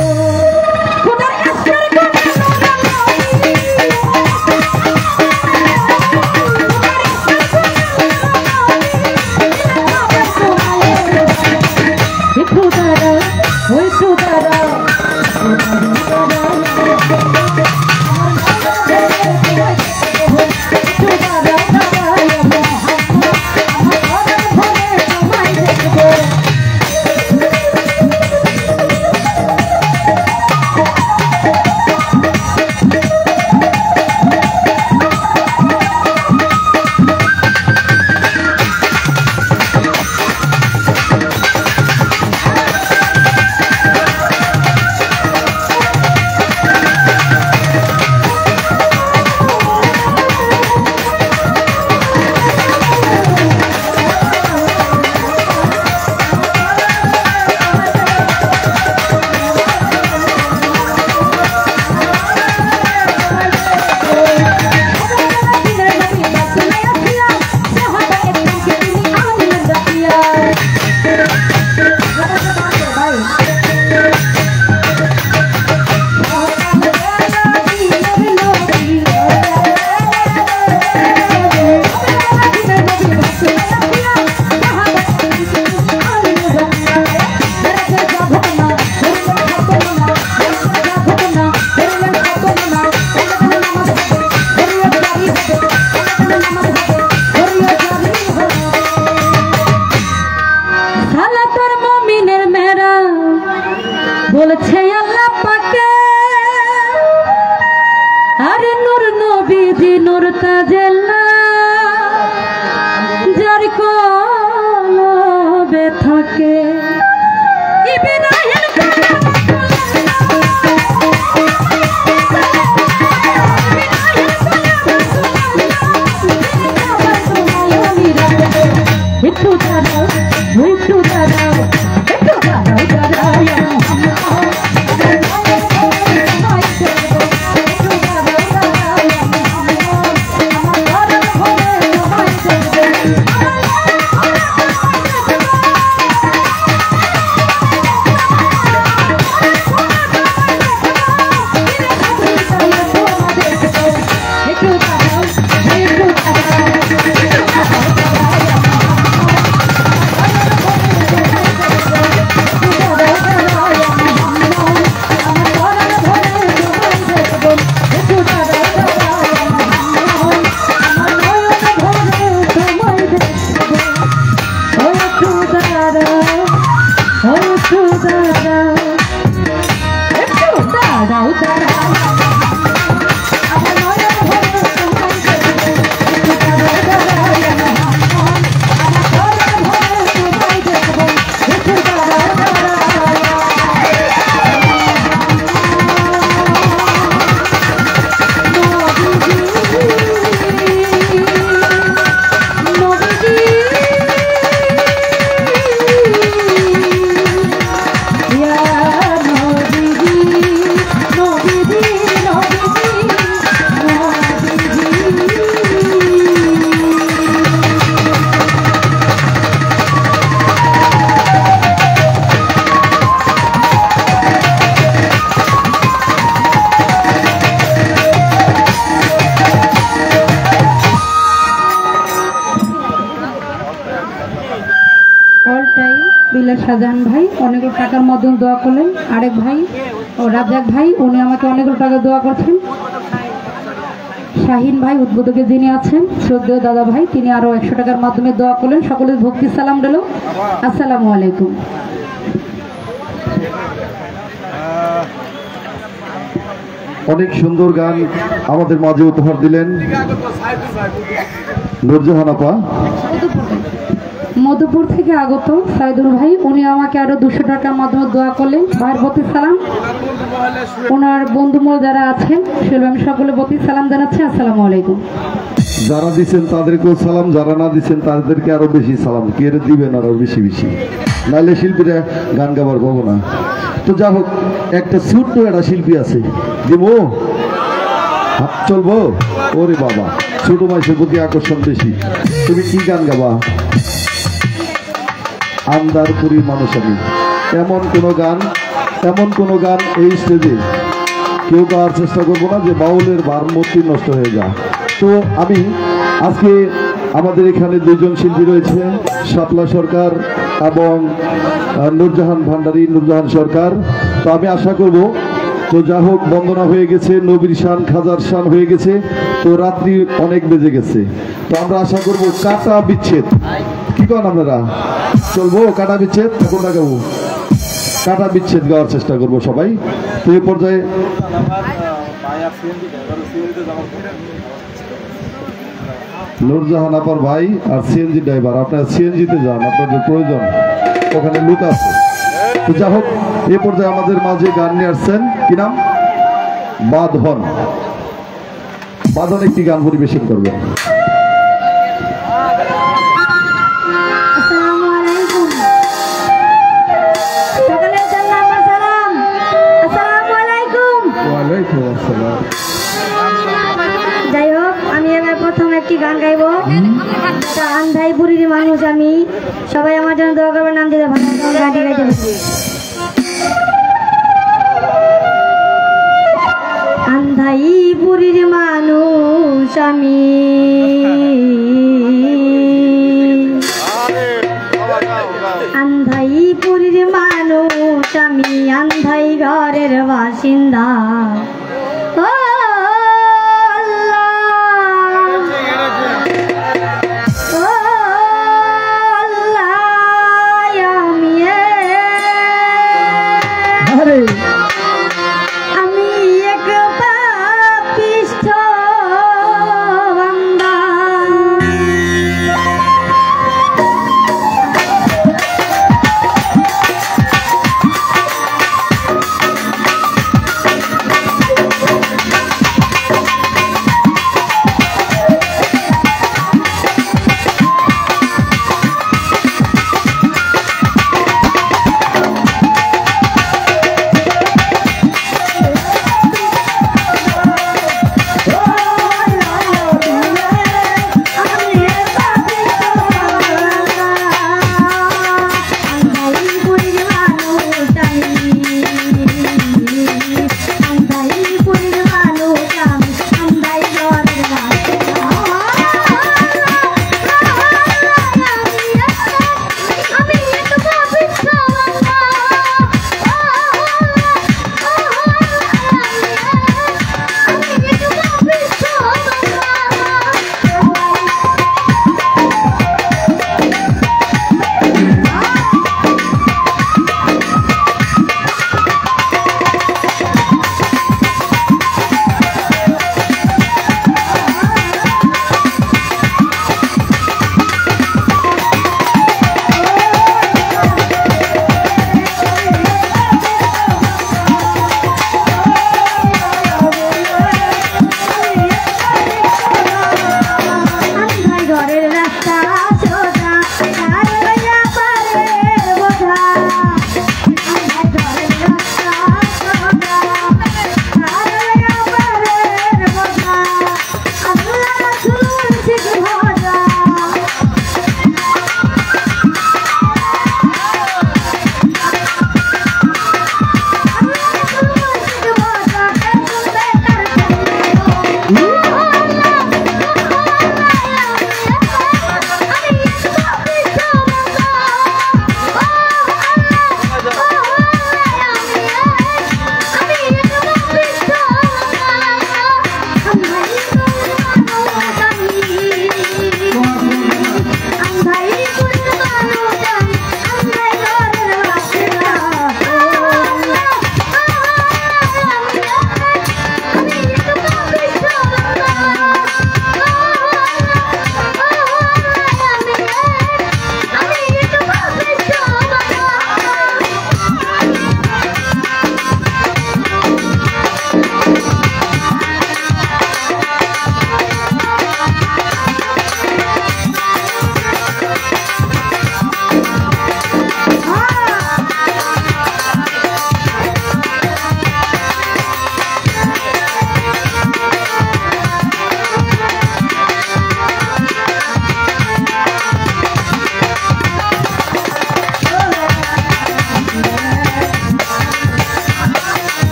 বগুড়ার শাহজাহান ভাই অনেকগুলো টাকার মাধ্যমে দোয়া করলেন। আরেক ভাই ও রাজ্জাক ভাই উনি আমাকে অনেকগুলো টাকা দোয়া করছেন। শাহিন ভাই উদ্বোধকে যিনি আছেন শ্রদ্ধেয় দাদা ভাই তিনি আরো 100 টাকার মাধ্যমে দোয়া করলেন। সকলের ভক্তি সালাম দিল। আসসালামু আলাইকুম। অনেক সুন্দর গান আমাদের মাঝে উপহার দিলেন নূরজাহান আপা। মধুপুর থেকে আগত সাইদুল ভাই উনি আমাকে আরো 200 টাকার মাধ্যমে দোয়া করলেন। ভাইয়ের প্রতি সালাম। ওনার বন্ধুমহল যারা আছেন সেগুলো আমি সকলে প্রতি সালাম জানাচ্ছি। আসসালামু আলাইকুম। যারা দিচ্ছেন তাদেরকেও সালাম, যারা না দিচ্ছেন তাদেরকে আরো বেশি সালাম। কে দিবেন আরো বেশি বেশি, নাহলে শিল্পীরা গান গাবার পাবো না। তো যা হোক, একটা ছোট্ট একটা শিল্পী আছে দিব চলবো। ওরে বাবা, ছোট মাইসের প্রতি আকর্ষণ বেশি। তুমি কি গান গাবা? আন্দারপুরীর মানুষ আমি। এমন কোনো গান এই স্টেজে কেউ গাওয়ার চেষ্টা করবো না যে বাউলের ভারমূর্তি নষ্ট হয়ে যায়। তো আমি আজকে আমাদের এখানে দুজন শিল্পী রয়েছে, শাপলা সরকার এবং নূরজাহান ভান্ডারী, নূরজাহান সরকার। তো আমি আশা করব, তো যা হোক বন্দনা হয়ে গেছে, নবীর শান খাজার শান হয়ে গেছে, তো রাত্রি অনেক বেজে গেছে। তো আমরা আশা করব কাটা বিচ্ছেদ, কি করেন আপনারা? চলবো কাটা বিচ্ছেদ, কোনটা গাবো? কাটা বিচ্ছেদ গাওয়ার চেষ্টা করব সবাই। তো এই পর্যায়ে নূরজাহান আপার ভাই আর সিএনজি ড্রাইভার, আপনারা সিএনজিতে যান, আপনাদের প্রয়োজন, ওখানে লুক আছে। তো যা হোক, এ পর্যায়ে আমাদের মাঝে গান নিয়ে আসছেন, কি নাম? বাঁধন। বাঁধন একটি গান পরিবেশন করবেন। যাই হোক, আমি এবার প্রথম একটি গান গাইব। আন্ধাইপুরীর মানুষ আমি, সবাই আমার জন্য দোয়া করবে, নাম দিতে ভালো গানটি গাইতে পারছি। আন্ধাইপুরীর মানুষ আমি, আন্ধাইপুরীর মানুষ আমি, আন্ধাই ঘরের বাসিন্দা। ও আমি এক পাপিষ্ঠ বান্দা,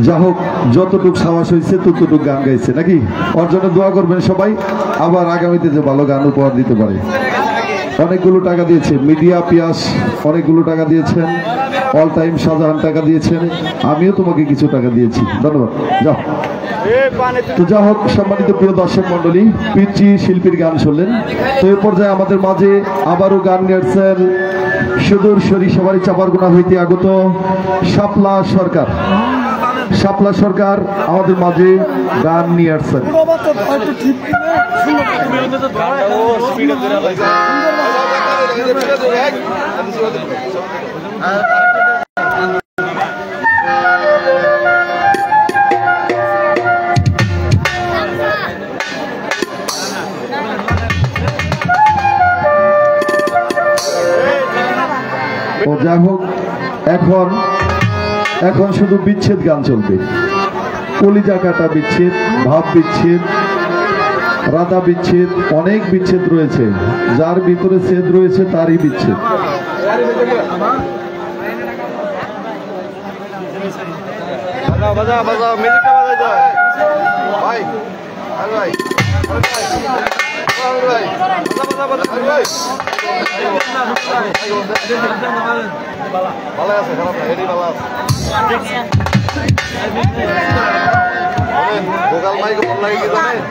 যা হোক, যতটুক সাহস হয়েছে ততটুক গান গাইছে নাকি। ওর জন্য দোয়া করবেন সবাই, আবার আগামীতে যে ভালো গান উপহার দিতে পারে। অনেকগুলো টাকা দিয়েছে মিডিয়া পিয়াস, অনেকগুলো টাকা দিয়েছেন, অল টাইম শাহজাহান টাকা দিয়েছেন, আমিও তোমাকে কিছু টাকা দিয়েছি, ধন্যবাদ। যাও। তো যা হোক, সম্মানিত প্রিয় দর্শক মন্ডলী, পিচ্চি শিল্পীর গান শুনলেন। তো এই পর্যায়ে আমাদের মাঝে আবারও গান গেয়েছেন সুদূর সরিষাবাড়ি চাপারগুনা হইতে আগত শাপলা সরকার। শাপলা সরকার আমাদের মাঝে গান নিয়ে আসছেন। ও যা হোক, এখন শুধু বিচ্ছেদ গান চলবে। কলিজা কাটা বিচ্ছেদ, ভাব বিচ্ছেদ, রাধা বিচ্ছেদ, অনেক বিচ্ছেদ রয়েছে। যার ভিতরে ছেদ রয়েছে তারই বিচ্ছেদ। ভালো আছে, খারাপ না, এটাই ভালো আছে। ভোকাল মাইক ফোন লাগে কি জানেন?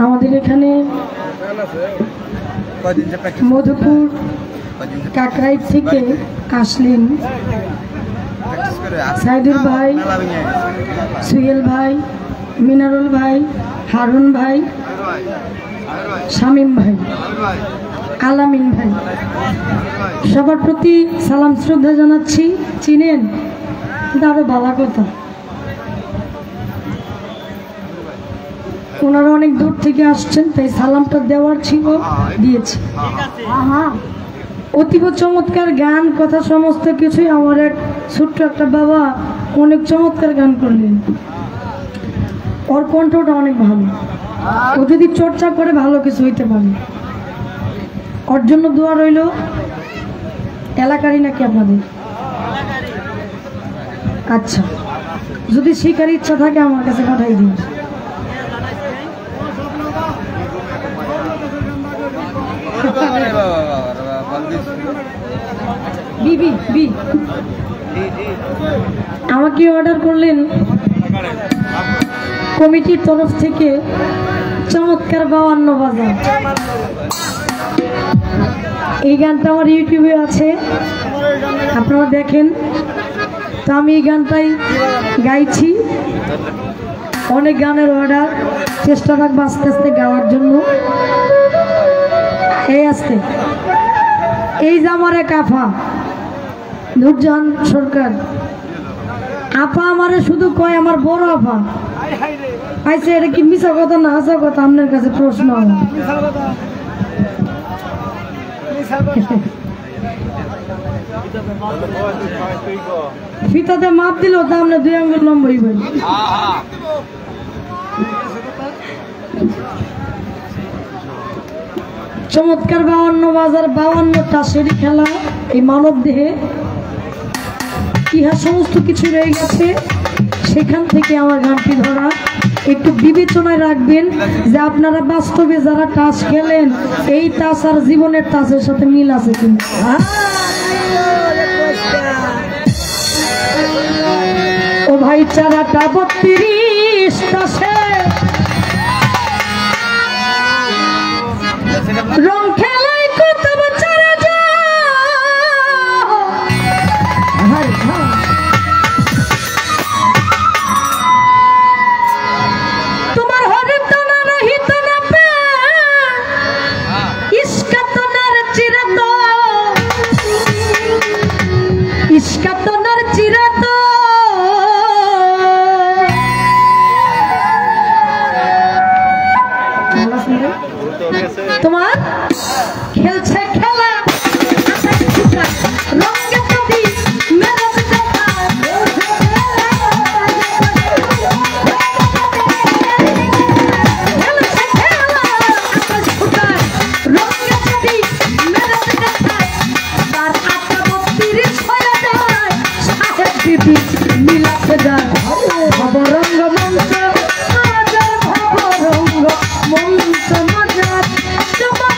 আমাদের এখানে মধুপুর কাকরাইল থেকে আসলেন সাইদুর ভাই, সুহেল ভাই, মিনারুল ভাই, হারুন ভাই, শামীম ভাই, আলামিন ভাই, সবার প্রতি সালাম শ্রদ্ধা জানাচ্ছি। চিনেন? কিন্তু আরো ভালো কথা, ওনারা অনেক দূর থেকে আসছেন, তাই সালামটা দেওয়ার ছিল, দিয়েছি। অতীব চমৎকার গান, কথা সমস্ত কিছুই। আমার এক ছোট্ট একটা বাবা অনেক চমৎকার গান করলেন, ওর কণ্ঠটা অনেক ভালো। ও যদি চর্চা করে ভালো কিছু হইতে পারে। ওর জন্য দোয়া রইল। এলাকারই নাকি আপনাদের? আচ্ছা, যদি শিকার ইচ্ছা থাকে আমার কাছে পাঠাই দিন। আমাকে অর্ডার করলেন কমিটির তরফ থেকে চমৎকার 52 বাজার। এই গানটা আমার ইউটিউবে আছে, আপনারা দেখেন। তো আমি এই গানটাই গাইছি। অনেক গানের অর্ডার, চেষ্টা রাখবো আস্তে আস্তে গাওয়ার জন্য। এই আসতে এই যে আমার এক আফা নুরজাহান সরকার, আপা আমারে শুধু কয় আমার বড় আপা। আচ্ছা, এটা কি মিছা কথা না আসা কথা? আপনার কাছে প্রশ্ন। ফিতাতে মাপ দিল তো আপনি 2 আঙ্গুল লম্বা হইবেন। চমৎকার 52 বাজার, 52টা সেরি খেলা। এই মানব দেহে ইহা সমস্ত কিছু রয়ে গেছে, সেখান থেকে আমার গানটি ধরা। একটু বিবেচনায় রাখবেন যে আপনারা বাস্তবে যারা টাস খেলেন, এই টাস আর জীবনের টাসের সাথে মিল আছে কিন্তু। ও ভাই, চারাটা 32 টাসে রং খেলায় কত বছর তোমার হরে তো না রহিত না পে ইস্কা তো নার চিরত, ইস্কা তো নার চিরত। তোমার খেলছে খেলা রঙে প্রতি মেরত দেখা, খেলছে খেলা আকাশ ফুটায় রঙে প্রতি মেরত দেখা। তার 38 হয়ে যায়, সাহেব বিবি মিলাতে যায়। ভবরঙ্গ মঞ্চ মজার, ভবরঙ্গ মঞ্চ মজার। তোমার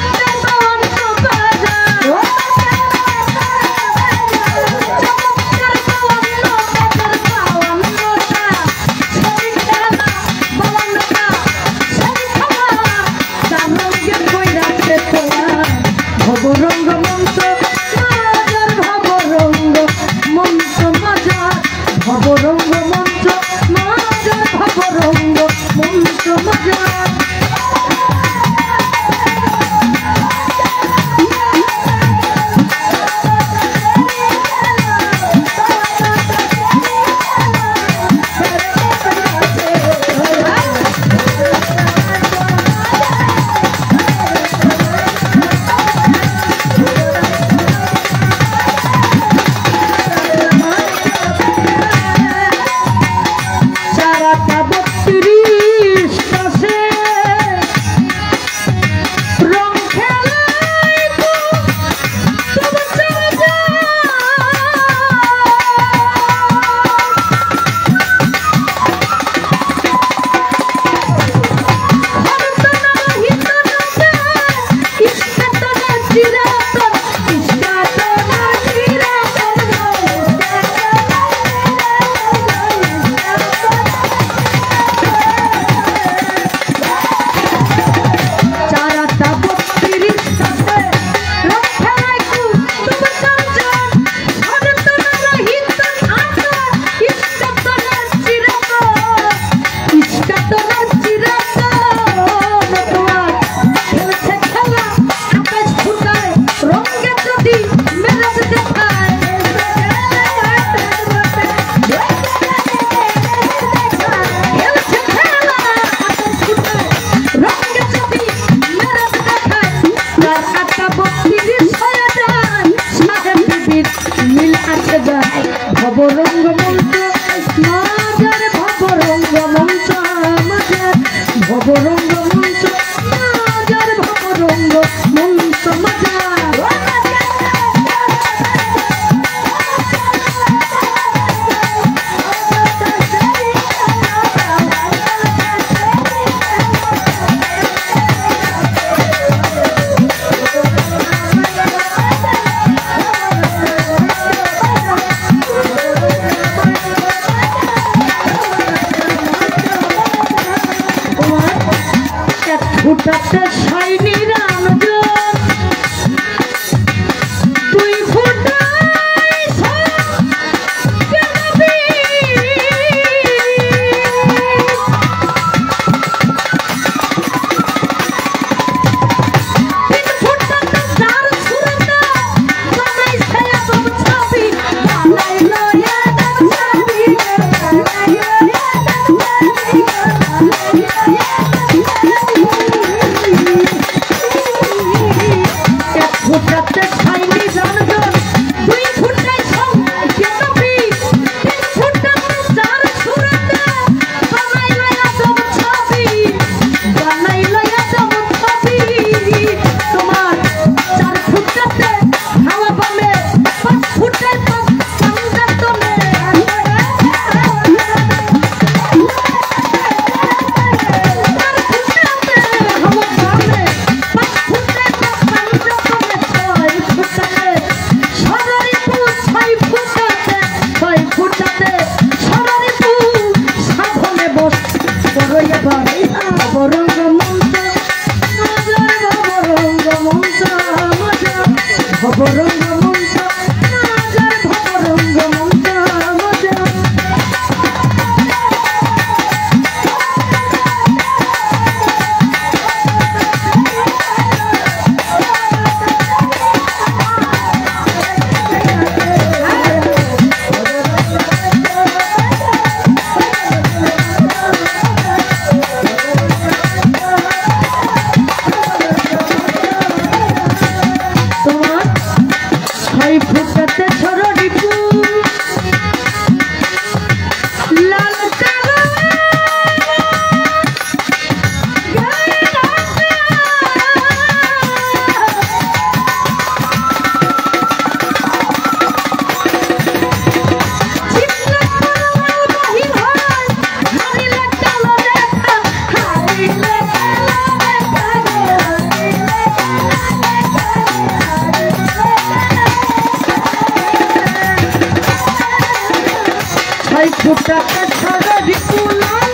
ফুটাতে ছাড়া রিকুলাল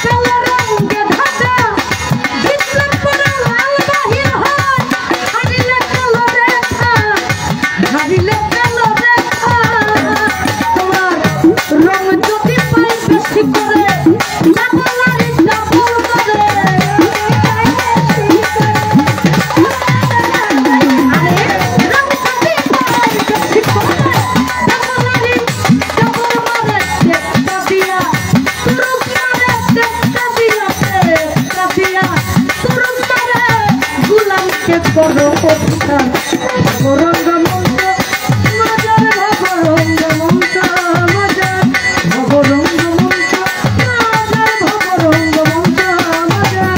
কালো রঙে ধাঁধা বিপ্লব করে লাল বাহির হয় হারিলে কালো রেখা হারিলে কালো রেখা তোমার রং যদি পাই বেশি করে ডাবলারি ডাবল করে করো অধিকার ভবরঙ্গ মন্ত্র মজার ভবরঙ্গ মন্ত্র মজার ভবরঙ্গ মন্ত্র মজার ভবরঙ্গ মন্ত্র মজার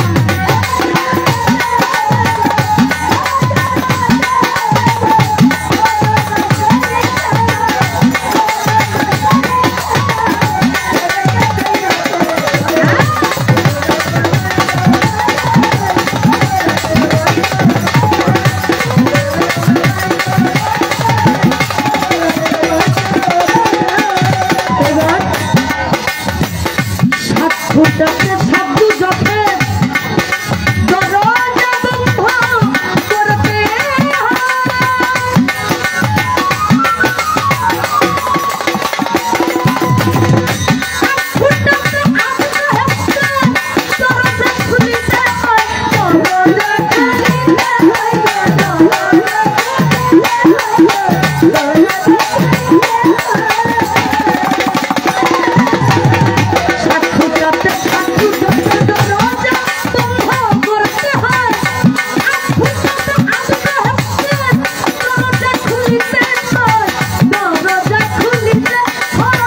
ফুটাতে সাধু জপে দরজা বন্ধ করতে ফুটাতে আসতে আসতে দরজা খুলিতে হয় দরজা খুলিতে হয়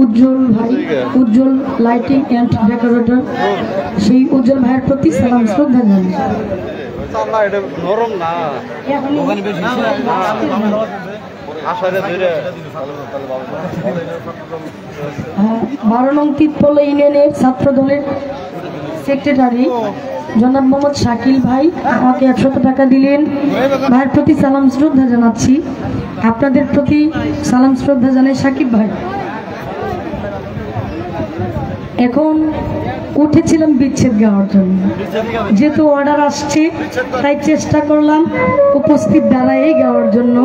উজ্জ্বল ভাই উজ্জ্বল লাইটিং এন্ড ডেকোরেটর সেই উজ্জ্বল ভাইয়ের প্রতি সালাম শ্রদ্ধা জানাই। নরম না বারো নং তিতপল্লা ইউনিয়নের ছাত্র দলের সেক্রেটারি জনাব মোহাম্মদ শাকিল ভাই আমাকে 100 টাকা দিলেন। ভাইয়ের প্রতি সালাম শ্রদ্ধা জানাচ্ছি। আপনাদের প্রতি সালাম শ্রদ্ধা জানাই সাকিব ভাই। এখন উঠেছিলাম বিচ্ছেদ গাওয়ার জন্য, যেহেতু অর্ডার আসছে তাই চেষ্টা করলাম উপস্থিত দাঁড়াই গাওয়ার জন্য।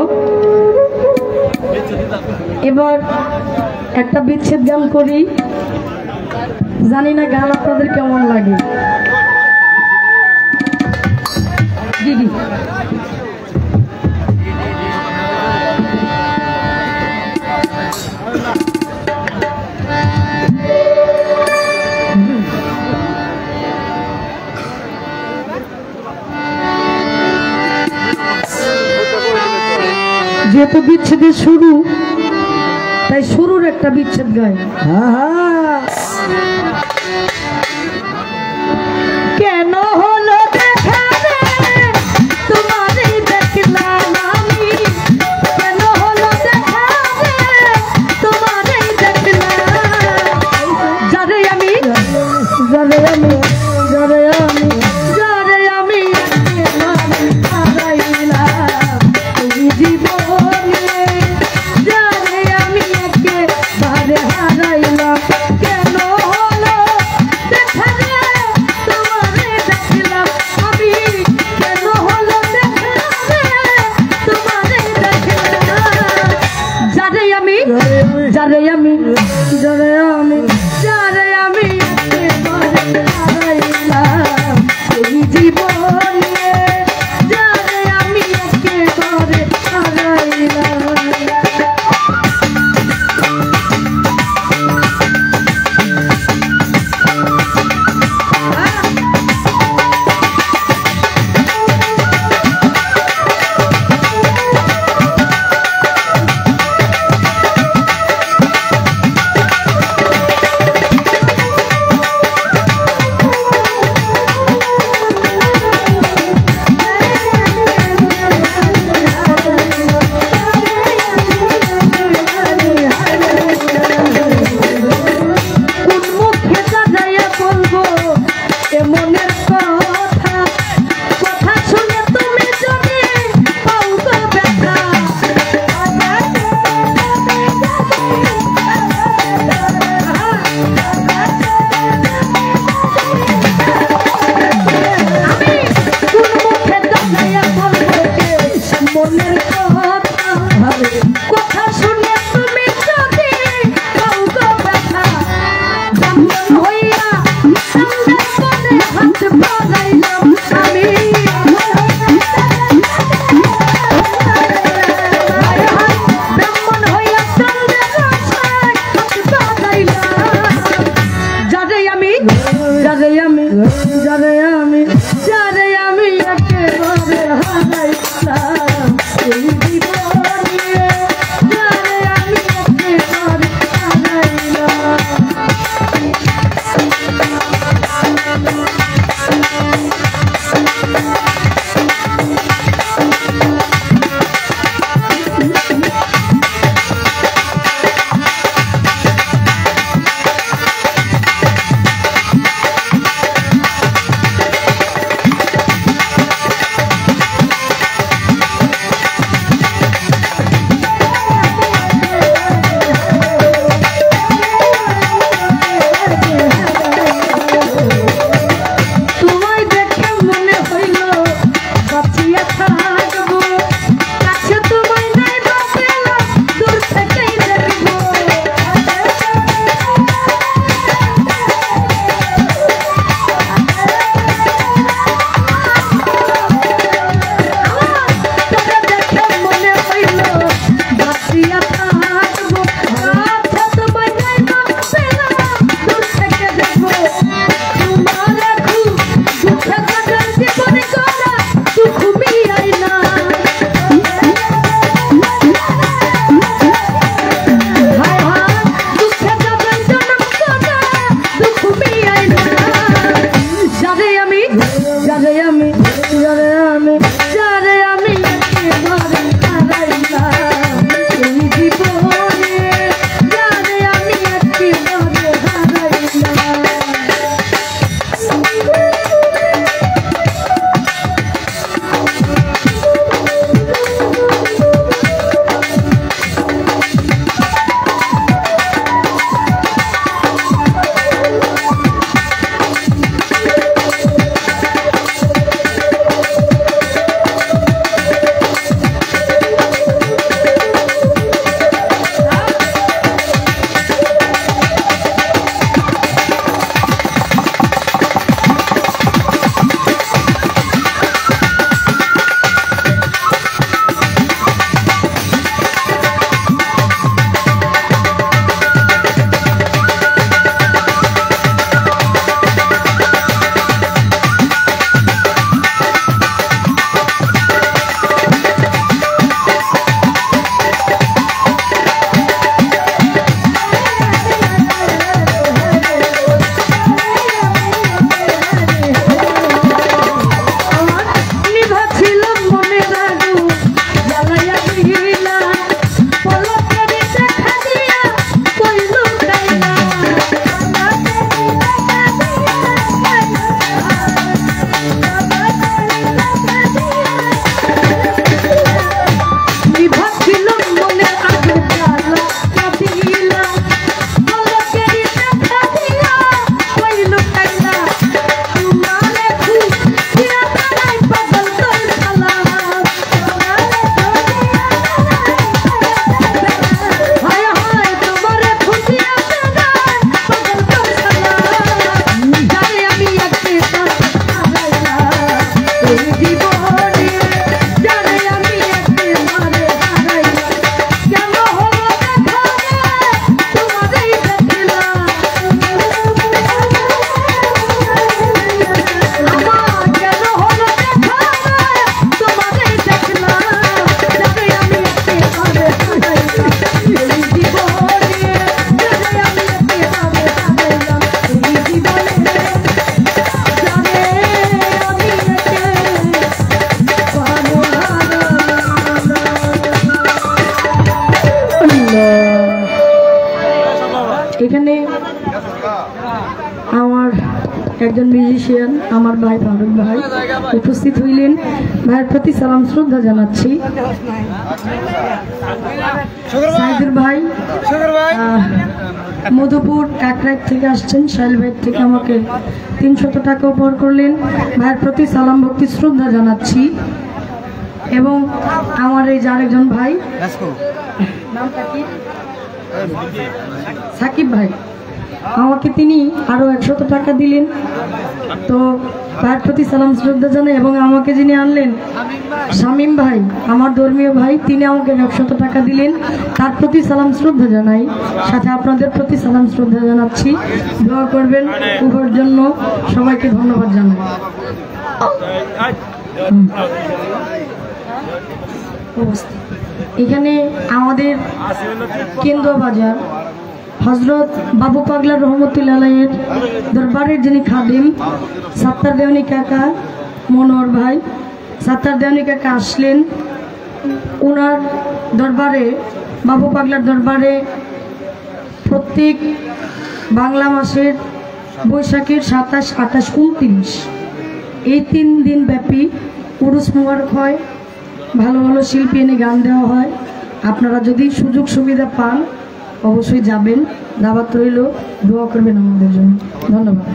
এবার একটা বিচ্ছেদ গান করি, জানি না গান আপনাদের কেমন লাগে। দিদি যেহেতু বিচ্ছেদের শুরু, তাই শুরুর একটা বিচ্ছেদ গায়। কেন হলো দেখা রে তোমারই দেখলাম আমি, কেন হলো দেখা রে তোমারই দেখলাম, যারে আমি যারে আমি যারে আমি যারে আমি হারাইলাম এই জীবনে, যারে আমি একেবারে হারাইলাম মনের কথা কথা শুনে তুমি যদি কাউ গো ব্যথা ব্রাহ্মণ হইয়া সামনে মনে হাত বাড়াইলাম আমি ব্রাহ্মণ হইয়া সামনে হাত বাড়াইলাম যারে আমি একেবারে হারাইলাম এই জীবনে যারে আমি একেবারে হারাইলাম এখানে আমার একজন মিউজিশিয়ান আমার ভাই ফারুক ভাই উপস্থিত হইলেন। ভাইয়ের প্রতি সালাম শ্রদ্ধা জানাচ্ছি। সাইদুর ভাই মধুপুর কাকরাইট থেকে আসছেন, শাইল ভাই থেকে আমাকে 300 টাকা উপহার করলেন। ভাইয়ের প্রতি সালাম ভক্তি শ্রদ্ধা জানাচ্ছি। এবং আমার এই যে আরেকজন ভাই নামটা কি সাকিব ভাই, আমাকে তিনি আরো 100 টাকা দিলেন, তো তার প্রতি সালাম শ্রদ্ধা জানাই। এবং আমাকে যিনি আনলেন শামীম ভাই, আমার ধর্মীয় ভাই, তিনি আমাকে 100 টাকা দিলেন, তার প্রতি সালাম শ্রদ্ধা জানাই। সাথে আপনাদের প্রতি সালাম শ্রদ্ধা জানাচ্ছি, দোয়া করবেন উভয়ের জন্য। সবাইকে ধন্যবাদ জানাই। এখানে আমাদের কেন্দ্র বাজার হজরত বাবু পাগলা রহমতুল্লাহ আলাইহির দরবারের যিনি খাদিম সাত্তার দেওয়ানি কাকা, মনোহর ভাই সাত্তার দেওয়ানি কাকা আসলেন। ওনার দরবারে, বাবু পাগলার দরবারে প্রত্যেক বাংলা মাসের বৈশাখের 27, 28, 29 এই 3 দিন ব্যাপী উরুস মুবারক হয়। ভালো ভালো শিল্পী এনে গান দেওয়া হয়। আপনারা যদি সুযোগ সুবিধা পান অবশ্যই যাবেন, দাওয়াত রইল, দোয়া করবেন আমাদের জন্য। ধন্যবাদ।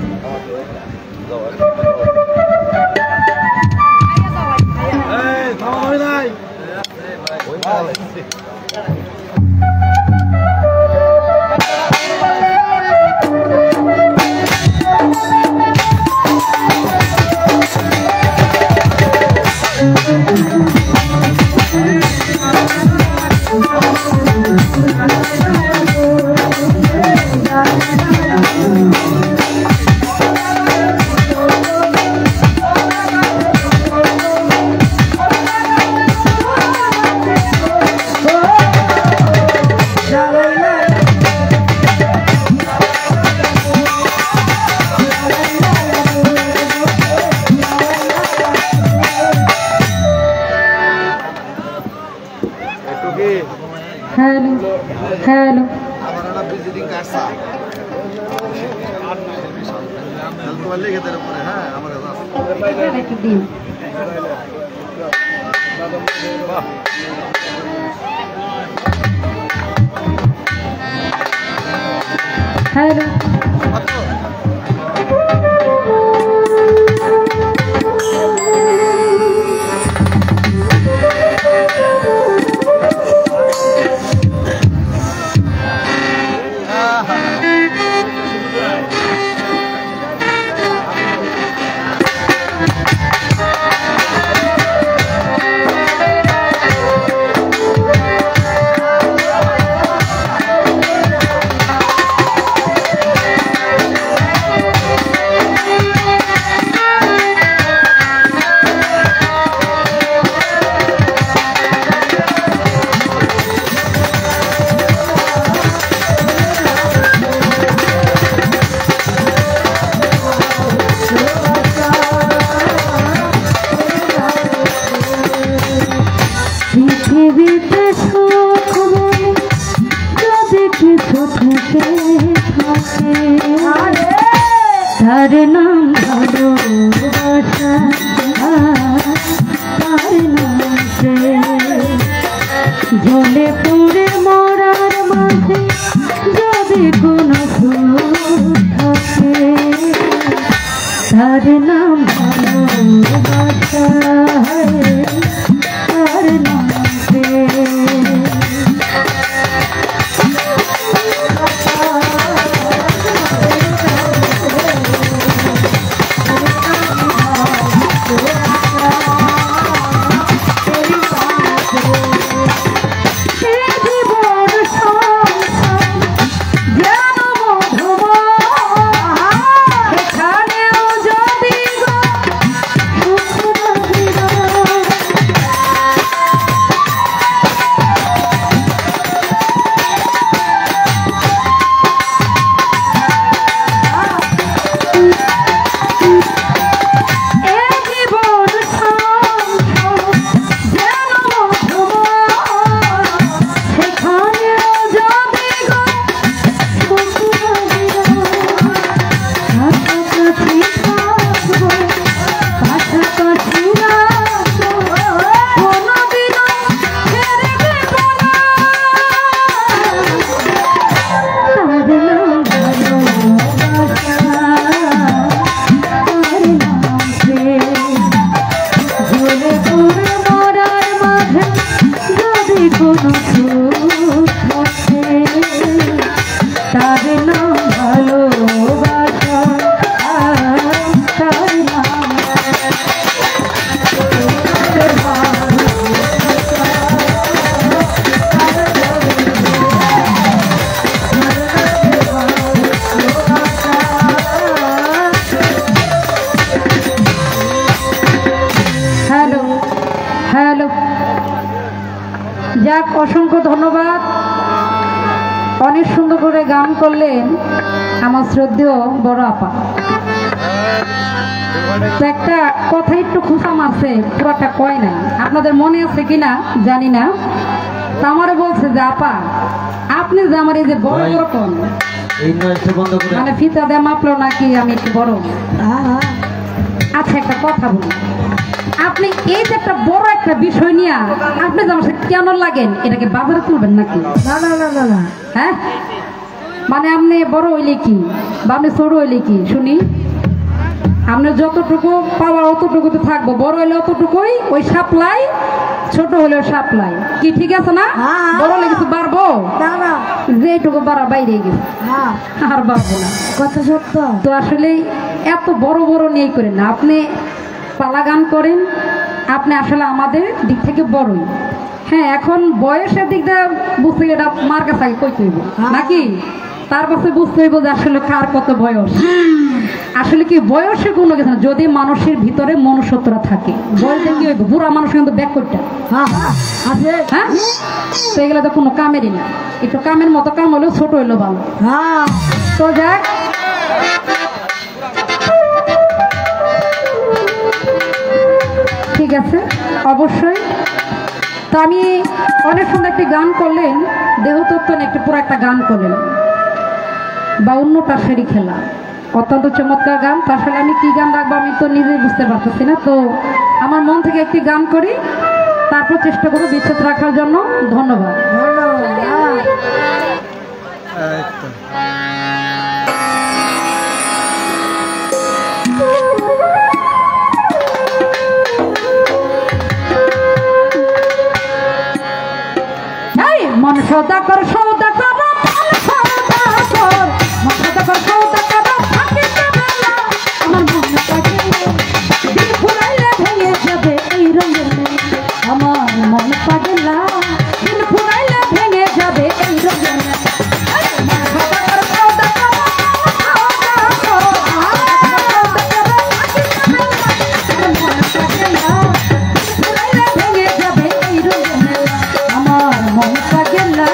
হ্যালো হ্যালো হ্যালো তার নাম ভালোবাসা, তার নাম জলে পড়ে মরার মাঝে যদি কোনো থাকে, তার নাম ভালোবাসা, তার নাম এখানেও যদি হ্যালো, যাক অসংখ্য ধন্যবাদ। অনেক সুন্দর করে গান করলেন আমার শ্রদ্ধেয় বড় আপা। তো একটা কথা একটু খুশা মারছে, পুরাটা কয় নাই, আপনাদের মনে আছে কিনা জানি না। তা আমারে বলছে যে আপা আপনি যে আমার এই যে বড় বড় কোন মানে ফিতা দেয়া মাপলো নাকি আমি একটু বড়। আচ্ছা একটা কথা বলি, আপনি এই যে একটা বড় একটা বিষয় নিয়ে আপনি যে আমার সাথে কেন লাগেন, এটাকে বাজারে তুলবেন নাকি? না না না না না, হ্যাঁ মানে আপনি বড় হইলে কি বা আপনি ছোট হইলে কি শুনি, আপনার যতটুকু পাওয়া অতটুকুতে থাকবো, বড় হইলে অতটুকুই, ওই সাপ্লাই, ছোট হলেও সাপ্লাই, কি ঠিক আছে না? হ্যাঁ। বড় হলে কিছু বাড়বো না না, যেটুকু বাড়া বাইরে গেছে হ্যাঁ আর বাড়বো না। কথা সত্য। তো আসলে এত বড় বড় নিয়ে করেন না, আপনি পালা গান করেন, আপনি আসলে আমাদের দিক থেকে বড়ই। হ্যাঁ এখন বয়সের দিক দিয়ে বুঝতে গেলে এটা মার কাছে আগে কইতে হইব নাকি, তার কাছে বুঝতে হইব যে আসলে কার কত বয়স। আসলে কি বয়সে কোনো কিছু না, যদি মানুষের ভিতরে মনুষ্যত্বরা থাকে, বয়সে কি হইব, বুড়া মানুষ কিন্তু ব্যাক করতে হ্যাঁ হ্যাঁ আছে, হ্যাঁ, তো এগুলো তো কোনো কামেরই না, একটু কামের মতো কাম হলেও ছোট হইলেও ভালো। হ্যাঁ তো যাক, ঠিক আছে অবশ্যই। তো আমি অনেক সুন্দর একটি গান করলেন, দেহতত্ত্ব নিয়ে একটু পুরো একটা গান করলেন, বা অন্যটা সেরি খেলা, অত্যন্ত চমৎকার গান। তো আসলে আমি কি গান রাখবো আমি তো নিজেই বুঝতে পারতেছি না, তো আমার মন থেকে একটি গান করি, তারপর চেষ্টা করবো বিচ্ছেদ রাখার জন্য। ধন্যবাদ। মন সদাকর সৌদাকর সৌদাকর, মন সদাকর সৌদাকর থাকে বেলা, আমার মন থাকে দিন ফুরাইলে ভেঙে যাবে এই রঙের মেলা, আমার মন পাগলা দিন ফুরাইলে ভেঙে যাবে এই রঙের মেলা। মন সদাকর সৌদাকর ভেঙে যাবে এই রঙের মেলা, আমার মন পাগলা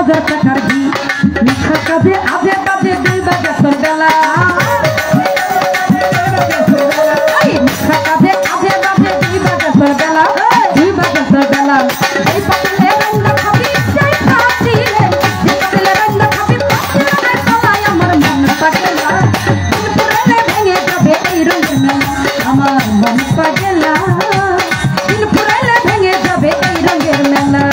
হাজার টাকার ঘি মিথ্যা কাজে আজে বাজে 2 বাজে বেলা মিথ্যা কাজে আজে বাজে 2 বাজে বেলা 2 বাজে বেলা এই পাতলে রঙ খাবি চাই খাতি এই পাতলে রঙ খাবি পাতলে তলায় আমার মন পাগলা দিলপুরে ভেঙে যাবে এই রঙের মেলা আমার মন পাগলা দিলপুরে ভেঙে যাবে এই রঙের মেলা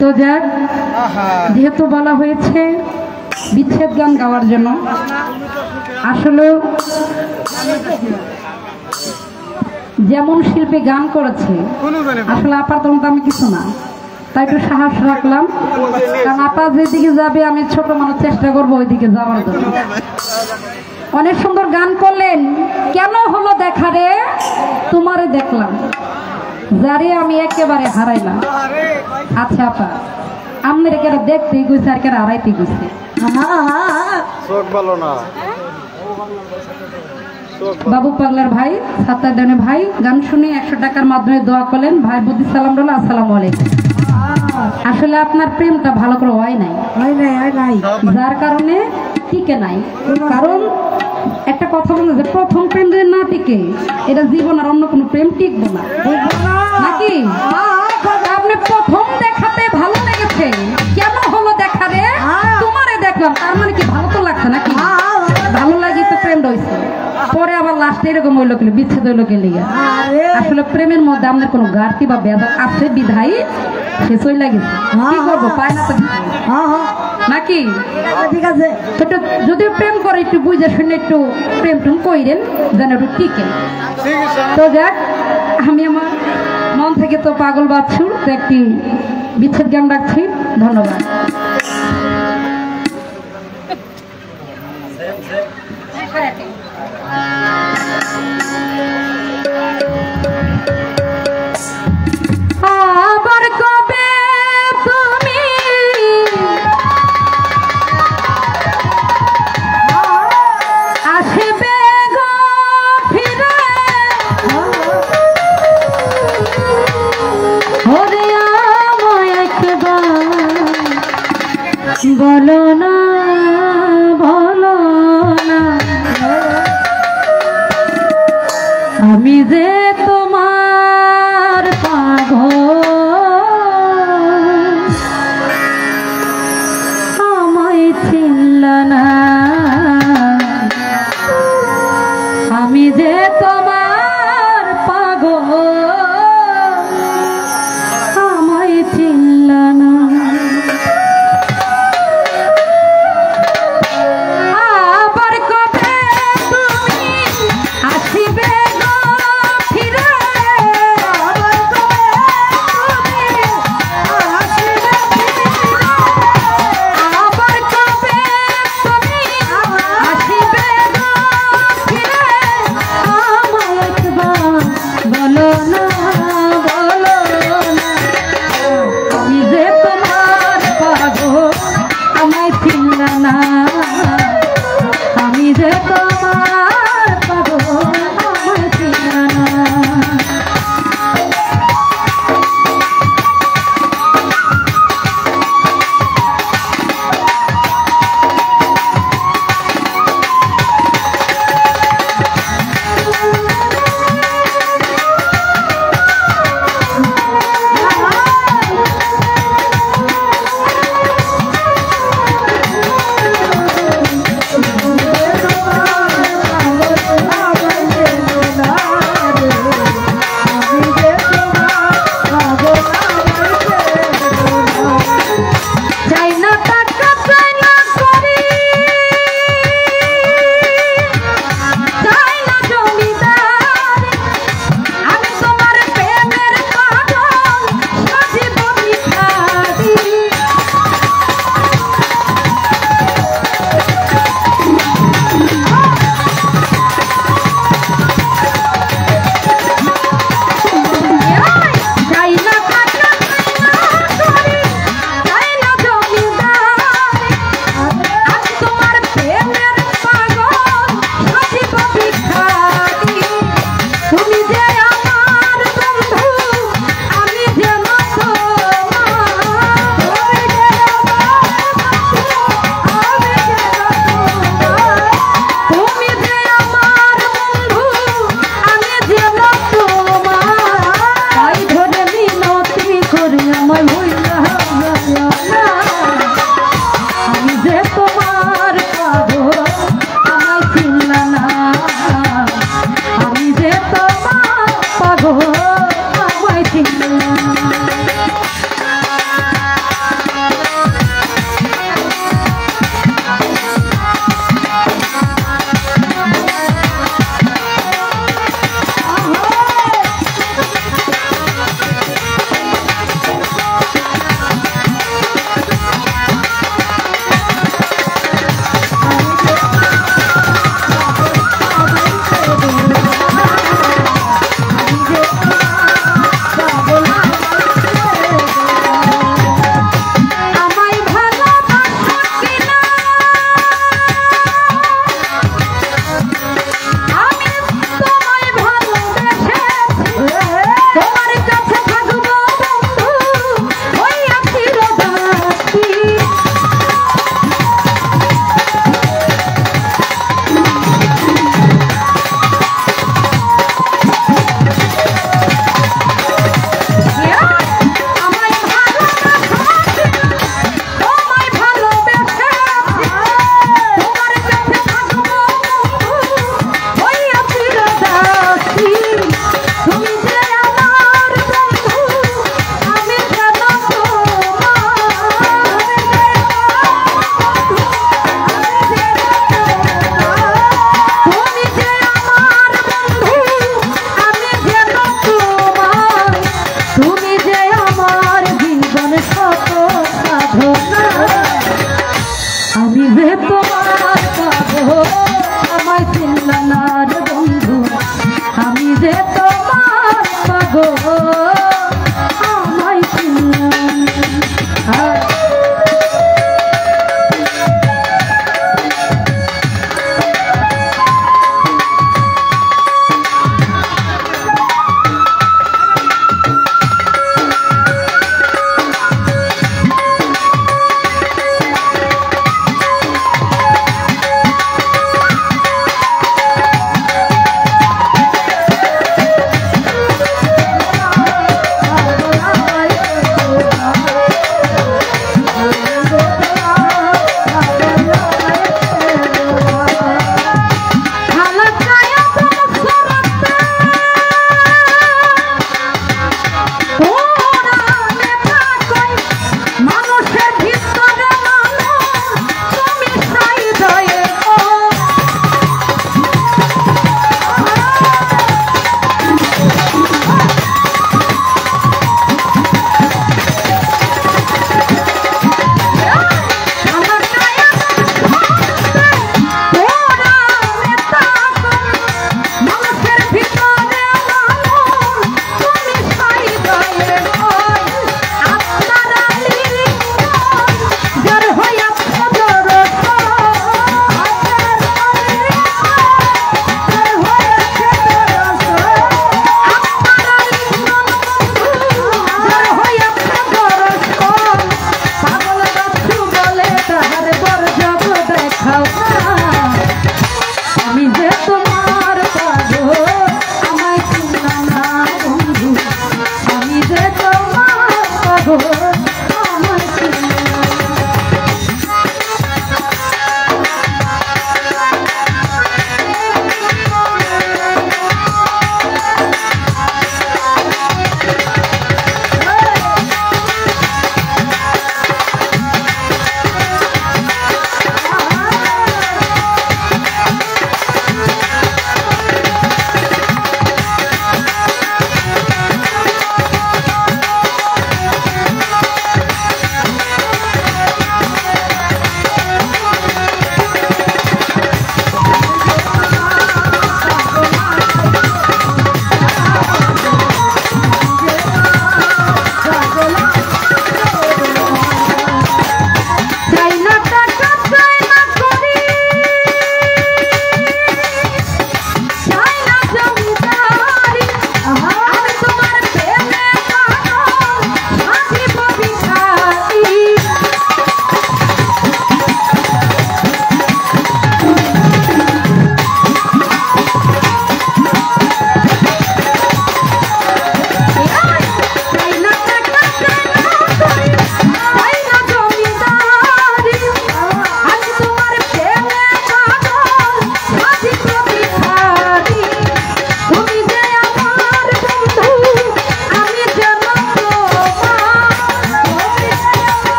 তো যাক যেহেতু বলা হয়েছে বিচ্ছেদ গান গাওয়ার জন্য আসলে যেমন শিল্পী গান করেছে আসলে আপাতত আমি কিছু না তাই একটু সাহস রাখলাম কারণ আপা যেদিকে যাবে আমি ছোট মানুষ চেষ্টা করবো ওইদিকে যাওয়ার জন্য অনেক সুন্দর গান করলেন কেন হলো দেখা রে তোমারে দেখলাম যারে আমি একেবারে হারাইলাম আচ্ছা আপা আপনার কেন দেখতেই গেছে আর কেন হারাইতে গেছে বাবু পাগলার ভাই সাতার ভাই গান শুনে 100 টাকার মাধ্যমে দোয়া করলেন ভাই বুদ্ধি সালাম রইল আসসালামু আলাইকুম আসলে আপনার প্রেমটা ভালো করে হয় নাই যার কারণে টিকে নাই কারণ একটা কথা বলতে যে প্রথম প্রেম যদি না টিকে এটা জীবন আর অন্য কোনো প্রেম টিকবো না নাকি আপনি প্রথম দেখাতে ভালো লেগেছে কেন হলো দেখা রে তোমারে দেখলাম তার মানে কি ভালো তো লাগছে নাকি ভালো লাগি তো প্রেম রয়েছে পরে আবার লাস্টে এরকম হইলো কি বিচ্ছেদ হইলো কে লিগা আসলে প্রেমের মধ্যে আপনার কোনো ঘাটতি বা বেদক আছে বিধায়ী শেষ হয়ে লাগেছে কি করবো পায় না তো নাকি ঠিক আছে যদিও প্রেম করে একটু বুঝে শুনে একটু প্রেম টেম কইরেন যেন একটু টিকে তো যাক আমি আমার মন থেকে তো পাগল বাচ্চুর তো একটি বিচ্ছেদ গান রাখছি ধন্যবাদ আবার কবে তুমি আসবে গো ফিরে ওরে আমায় একবার বলো না আমি যে তোমার পাগল আমায় চিনল না আমি যে তোমার পাগল আমায় চিনল না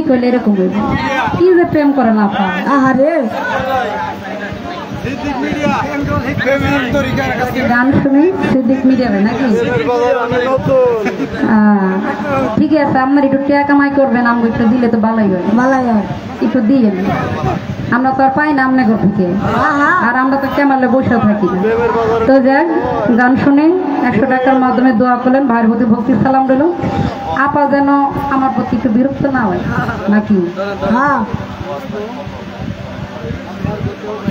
প্রেমিক হইলে এরকম হইব কি যে প্রেম করে না পা আহারে গান শুনি সিদ্দিক মিডিয়াবে নাকি ঠিক আছে আপনার একটু টাকা কামাই করবেন আমাকে একটু দিলে তো ভালোই হয় একটু দিয়ে আমরা তো আর পাই না আপনার থেকে আর আমরা তো ক্যামেরালে বসে থাকি না তো যাক গান শুনে 100 টাকার মাধ্যমে দোয়া করলেন ভাইয়ের প্রতি ভক্তি সালাম দিল আপা যেন আমার প্রতি একটু বিরক্ত না হয় নাকি হ্যাঁ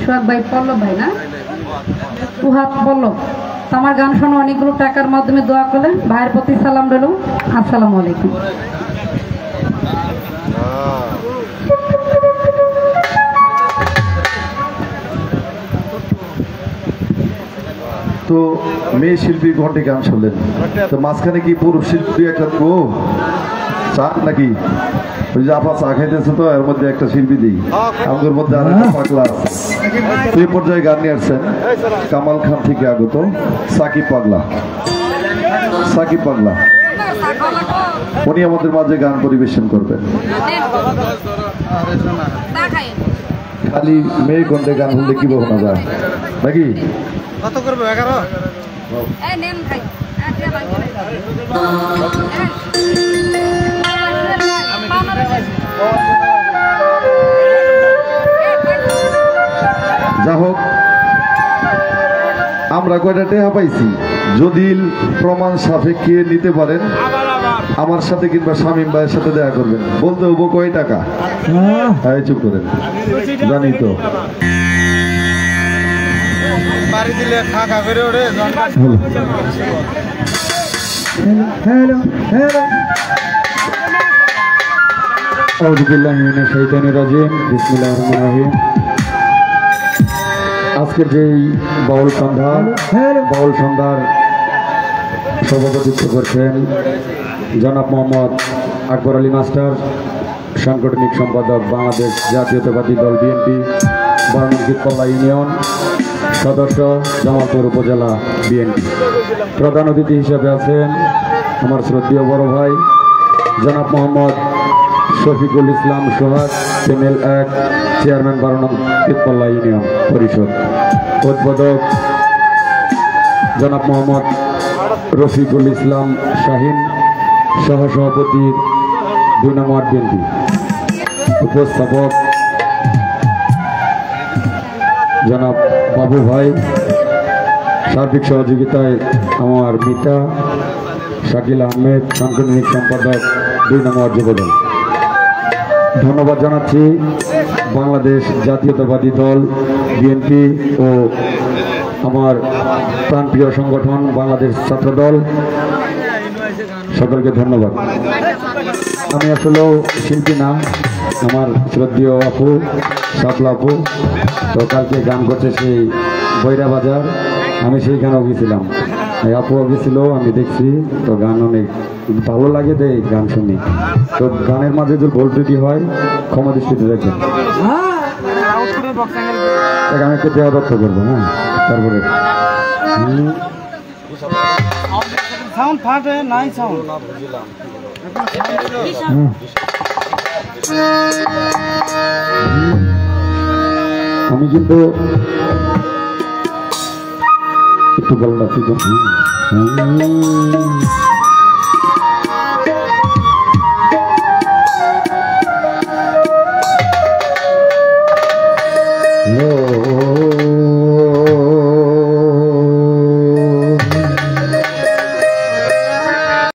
সোহাগ ভাই পল্লব ভাই না সুহাগ পল্লব আমার গান শোনো অনেকগুলো টাকার মাধ্যমে দোয়া করলেন ভাইয়ের প্রতি সালাম দিল আসসালামু আলাইকুম তো মেয়ে শিল্পী ঘন্টে গান শুনলেন তো মাঝখানে কি পুরুষ শিল্পী একটা চা নাকি ওই যে আপা চা খাইতেছে তো এর মধ্যে একটা শিল্পী দিই আমাদের মধ্যে আর একটা পাগলা আছে এই পর্যায়ে গান নিয়ে আসছেন কামাল খান থেকে আগত সাকিব পাগলা উনি আমাদের মাঝে গান পরিবেশন করবেন খালি মেয়ে কণ্ঠে গান শুনলে কি বহনা যায় নাকি কত করবো 11 যা হোক আমরা কয়টা টাকা পাইছি যদি প্রমাণ সাপেক্ষে নিতে পারেন আমার সাথে কিংবা শামীম ভাইয়ের সাথে দেখা করবেন বলতে হবো কয় টাকা হ্যাঁ চুপ করেন জানি তো বাড়ি দিলে খা করে ওঠে হ্যালো আউযুবিল্লাহি মিনাশ শাইতানির রাজিম বিসমিল্লাহির রহমানির রহিম আজকের যেই বাউল সন্ধ্যার সভাপতিত্ব করছেন জনাব মোহাম্মদ আকবর আলী মাস্টার সাংগঠনিক সম্পাদক বাংলাদেশ জাতীয়তাবাদী দল বিএনপি বারামুখীতলা ইউনিয়ন সদস্য জামালপুর উপজেলা বিএনপি প্রধান অতিথি হিসেবে আছেন আমার শ্রদ্ধেয় বড় ভাই জনাব মোহাম্মদ শফিকুল ইসলাম সোহাগ চ্যানেল 1 চেয়ারম্যান বারামুখীতলা ইউনিয়ন পরিষদ উদ্বোধক জনাব মোহাম্মদ রফিকুল ইসলাম শাহিন সহসভাপতি 2 নং ওয়ার্ড বিএনপি উপস্থাপক জনাব বাবু ভাই সার্বিক সহযোগিতায় আমার মিতা শাকিল আহমেদ সাংগঠনিক সম্পাদক 2 নং ওয়ার্ড যুবদল ধন্যবাদ জানাচ্ছি বাংলাদেশ জাতীয়তাবাদী দল বিএনপি ও আমার প্রাণপ্রিয় সংগঠন বাংলাদেশ ছাত্রদল সকলকে ধন্যবাদ আমি আসলেও শিল্পী না আমার শ্রদ্ধেয় আপু সাপলা আপু তো কালকে গান করছে সেই বৈরা বাজার আমি সেইখানেও গেছিলাম আপু গেছিল আমি দেখছি তো গান অনেক ভালো লাগে দেয় গান শুনি তো গানের মাঝে যদি ভুল ত্রুটি হয় ক্ষমা দৃষ্টিতে দেখবেন আমি একটু দেওয়া দত্ত করবো হ্যাঁ তারপরে সাউন্ড ফাটে নাই সাউন্ড আমি কিন্তু একটু গলাটা ঠিক